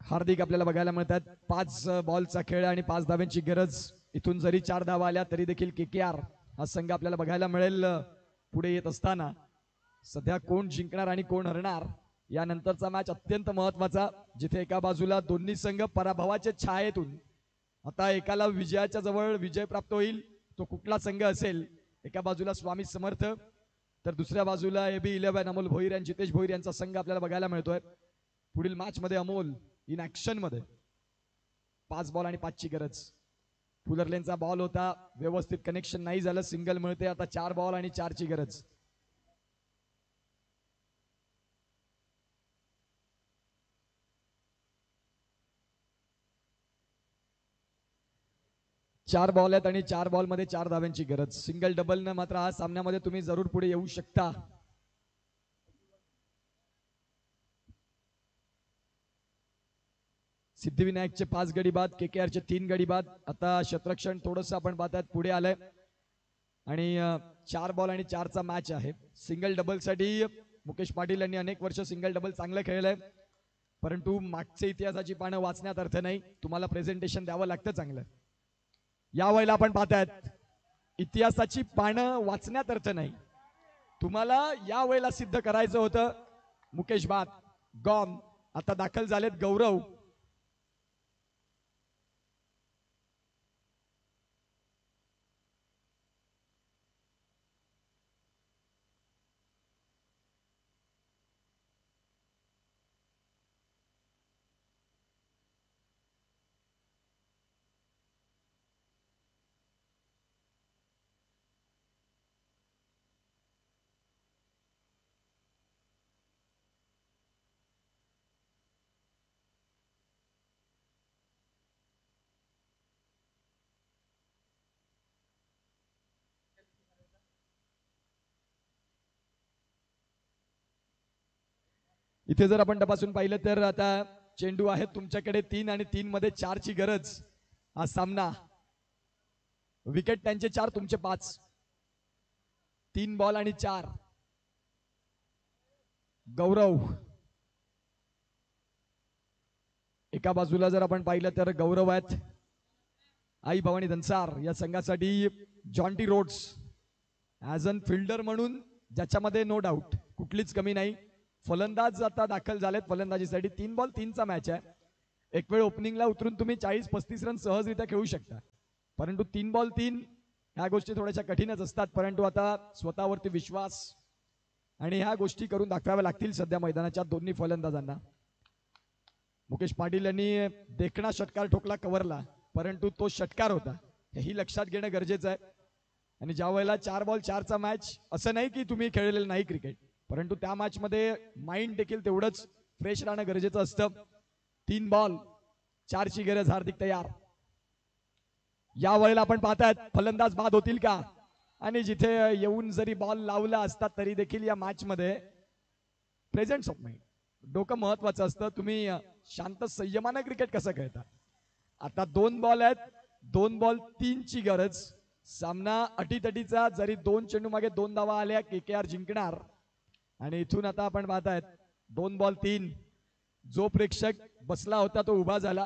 हार्दिक आपल्याला बघायला मिळतात. 5 बॉलचा खेळ आणि 5 धाव्यांची गरज. इथून जरी 4 धावा आल्या तरी देखील KKR हा संघ आपल्याला बघायला मिळेल पुढे येत असताना. सध्या कोण जिंकणार आणि कोण हरणार यानंतरचा मॅच अत्यंत महत्वाचा, जिथे एका बाजूला दोन्ही संघ पराभवाच्या छायेतून आता एकाला विजयाच्या जवळ विजय प्राप्त होईल, तो कुठला संघ असेल. एका बाजूला स्वामी समर्थ तर दुसऱ्या बाजूला AB11 अमोल भोईर आणि जितेश भोईर यांचा संघ आपल्याला बघायला मिळतोय. पुढील मॅच मध्ये अमोल इन ऍक्शन मध्ये 5 बॉल आणि 5 ची गरज. फुलर लेनचा बॉल होता, व्यवस्थित कनेक्शन नाही झालं, सिंगल मिळते. आता 4 बॉल आणि 4 ची गरज. चार बॉल आहेत आणि 4 बॉल मध्ये 4 धाव्यांची गरज. सिंगल डबल न मात्र हा सामन्यामध्ये तुम्ही जरूर पुढे येऊ शकता. सिद्धिविनायकचे 5 गडी बाद, KKRचे 3 गडी बाद. आता शतरक्षण थोडंसं आपण पाहतात पुढे आलंय आणि 4 बॉल आणि 4 चा मॅच आहे. सिंगल डबल साठी मुकेश पाटील यांनी अनेक वर्ष सिंगल डबल चांगलं खेळलंय, परंतु मागच्या इतिहासाची पानं वाचण्यात अर्थ नाही, तुम्हाला प्रेझेंटेशन द्यावं लागतं चांगलं. या वेळेला आपण पाहतायत इतिहासाची पानं वाचण्यात अर्थ नाही, तुम्हाला या वेळेला सिद्ध करायचं होतं. मुकेश बाद गॉन. आता दाखल झालेत गौरव. इथे जर आपण तपासून पाहिलं तर आता चेंडू आहेत तुमच्याकडे 3 आणि 3 मध्ये 4 ची गरज. हा सामना विकेट त्यांचे 4 तुमचे 5. 3 बॉल आणि 4. गौरव एका बाजूला जर आपण पाहिलं तर गौरव आहेत. आई भवानी धनसार या संघासाठी Jonty Rhodes as an fielder म्हणून ज्याच्यामध्ये नो डाऊट कुठलीच कमी नाही. फलंदाज आता दाखल झालेत फलंदाजीसाठी. 3 बॉल 3 चा मॅच आहे. एक वेळ ओपनिंगला उतरून तुम्ही 40-35 रन सहजरित्या खेळू शकता, परंतु 3 बॉल 3 ह्या गोष्टी थोड्याशा कठीणच असतात. परंतु आता स्वतःवरती विश्वास आणि ह्या गोष्टी करून दाखवाव्या लागतील सध्या मैदानाच्या दोन्ही फलंदाजांना. मुकेश पाटील यांनी देखणा षटकार ठोकला कव्हरला, परंतु तो षटकार होता हेही लक्षात घेणं गरजेचं आहे. आणि ज्या वेळेला 4 बॉल 4 चा मॅच, असं नाही की तुम्ही खेळलेलं नाही क्रिकेट, परंतु त्या मॅच मध्ये माइंड देखील तेवढंच फ्रेश राहणं गरजेचं असतं. 3 बॉल 4 ची गरज. हार्दिक तयार. या वेळेला आपण पाहतायत फलंदाज बाद होतील का, आणि जिथे येऊन जरी बॉल लावला असता तरी देखील या मॅच मध्ये प्रेझेंट्स ऑफ माइंड डोकं महत्वाचं असतं. तुम्ही शांत संयमानं क्रिकेट कसं खेळता. आता 2 बॉल आहेत, 2 बॉल 3 ची गरज. सामना अटीतटीचा. जरी 2 चेंडू मागे 2 धावा आल्या KKR जिंकणार. आणि इथून आता आपण पाहतायत 2 बॉल 3. जो प्रेक्षक बसला होता तो उभा झाला,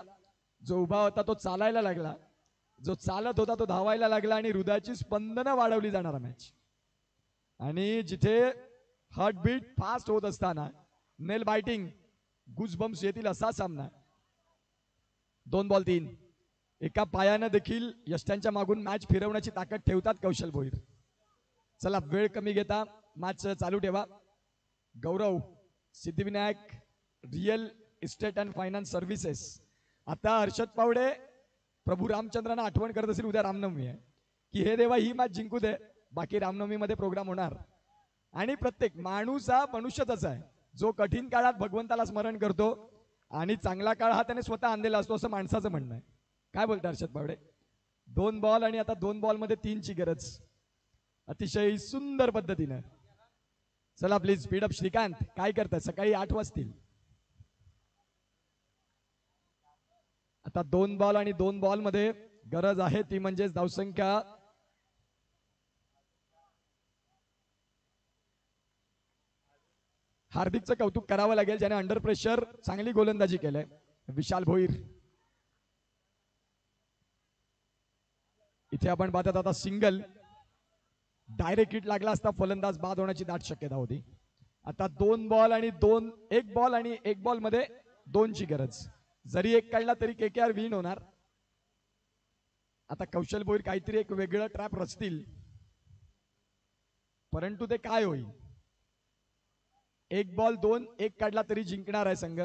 जो उभा होता तो चालायला लागला, जो चालत होता तो धावायला लागला, आणि हृदयाची स्पंदनं वाढवली जाणार मॅच. आणि जिथे हार्टबीट फास्ट होत असताना नेल बायटिंग गुजबम्स येतील असा सामना. 2 बॉल 3. एका पायानं देखील यष्ट्यांच्या मागून मॅच फिरवण्याची ताकद ठेवतात कौशल भोईर. चला वेळ कमी घेता मॅच चालू ठेवा. Gaurav Siddhivinayak real estate and finance services. आता हर्षद पावडे प्रभू रामचंद्रांना आठवण करत असेल, उद्या रामनवमी आहे, की हे देवा ही मॅच जिंकू दे, बाकी रामनवमी मध्ये प्रोग्राम होणार. आणि प्रत्येक माणूस हा मनुष्यच आहे, जो कठीण काळात भगवंताला स्मरण करतो आणि चांगला काळ हा त्याने स्वतः आणलेला असतो, असं माणसाचं म्हणणं आहे. काय बोलता हर्षद पावडे. 2 बॉल आणि आता 2 बॉल मध्ये 3 ची गरज. अतिशय सुंदर पद्धतीने. चला प्लीज स्पीड अप. श्रीकांत काय करताय, सकाळी 8 वाजतील. आता 2 बॉल आणि 2 बॉल मध्ये गरज आहे, ती म्हणजे धावसंख्या. हार्दिकचं कौतुक करावं लागेल, ज्याने अंडर प्रेशर चांगली गोलंदाजी केलंय. विशाल भोईर. इथे आपण पाहतात आता सिंगल. डायरेक्ट हिट लागला असता फलंदाज बाद होण्याची दाट शक्यता होती. आता एक बॉल आणि एक बॉल मध्ये 2ची गरज. जरी एक काढला तरी केकेआर विन होणार. आता कौशल भोईर काहीतरी एक वेगळं ट्रॅप रचतील, परंतु ते काय होईल. एक बॉल 2 एक काढला तरी जिंकणार आहे संघ.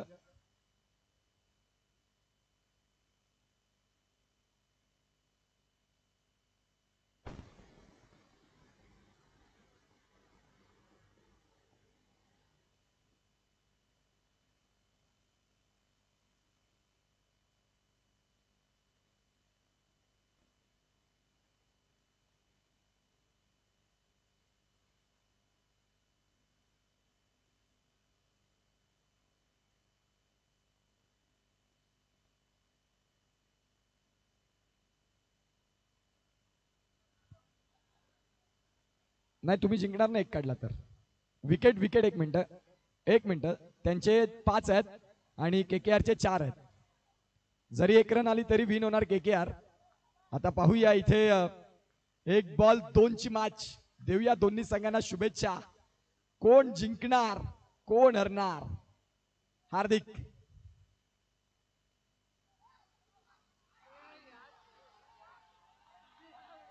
नाही, तुम्ही जिंकणार नाही एक काढला तर. विकेट एक मिनिट त्यांचे 5 आहेत आणि केकेआरचे 4 आहेत. जरी एक रन आली तरी विन होणार केकेआर. आता पाहूया इथे एक बॉल 2ची मॅच. देऊया दोन्ही संघांना शुभेच्छा. कोण जिंकणार कोण हरणार. हार्दिक.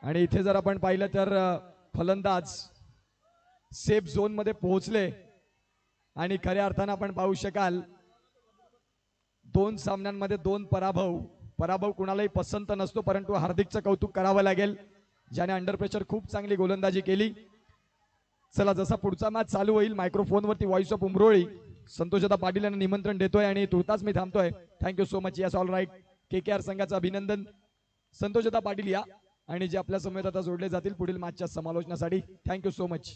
आणि इथे जर आपण पाहिलं तर फलंदाज सेफ झोन मध्ये पोहोचले आणि खऱ्या अर्थानं आपण पाहू शकाल 2 सामन्यांमध्ये 2 पराभव कुणालाही पसंत नसतो, परंतु हार्दिकचं कौतुक करावं लागेल ज्याने अंडर प्रेशर खूप चांगली गोलंदाजी केली. चला, जसा पुढचा मॅच चालू होईल मायक्रोफोनवरती व्हॉइस ऑफ उमरोळी संतोषदा पाटील यांना निमंत्रण देतोय आणि तुर्तास मी थांबतोय. Thank you so much. Yes, all right. KKR संघाचं अभिनंदन. संतोषदा पाटील या आणि जे आपल्या समवेत आता जोडले जातील पुढील मॅचच्या समालोचनासाठी. Thank you so much.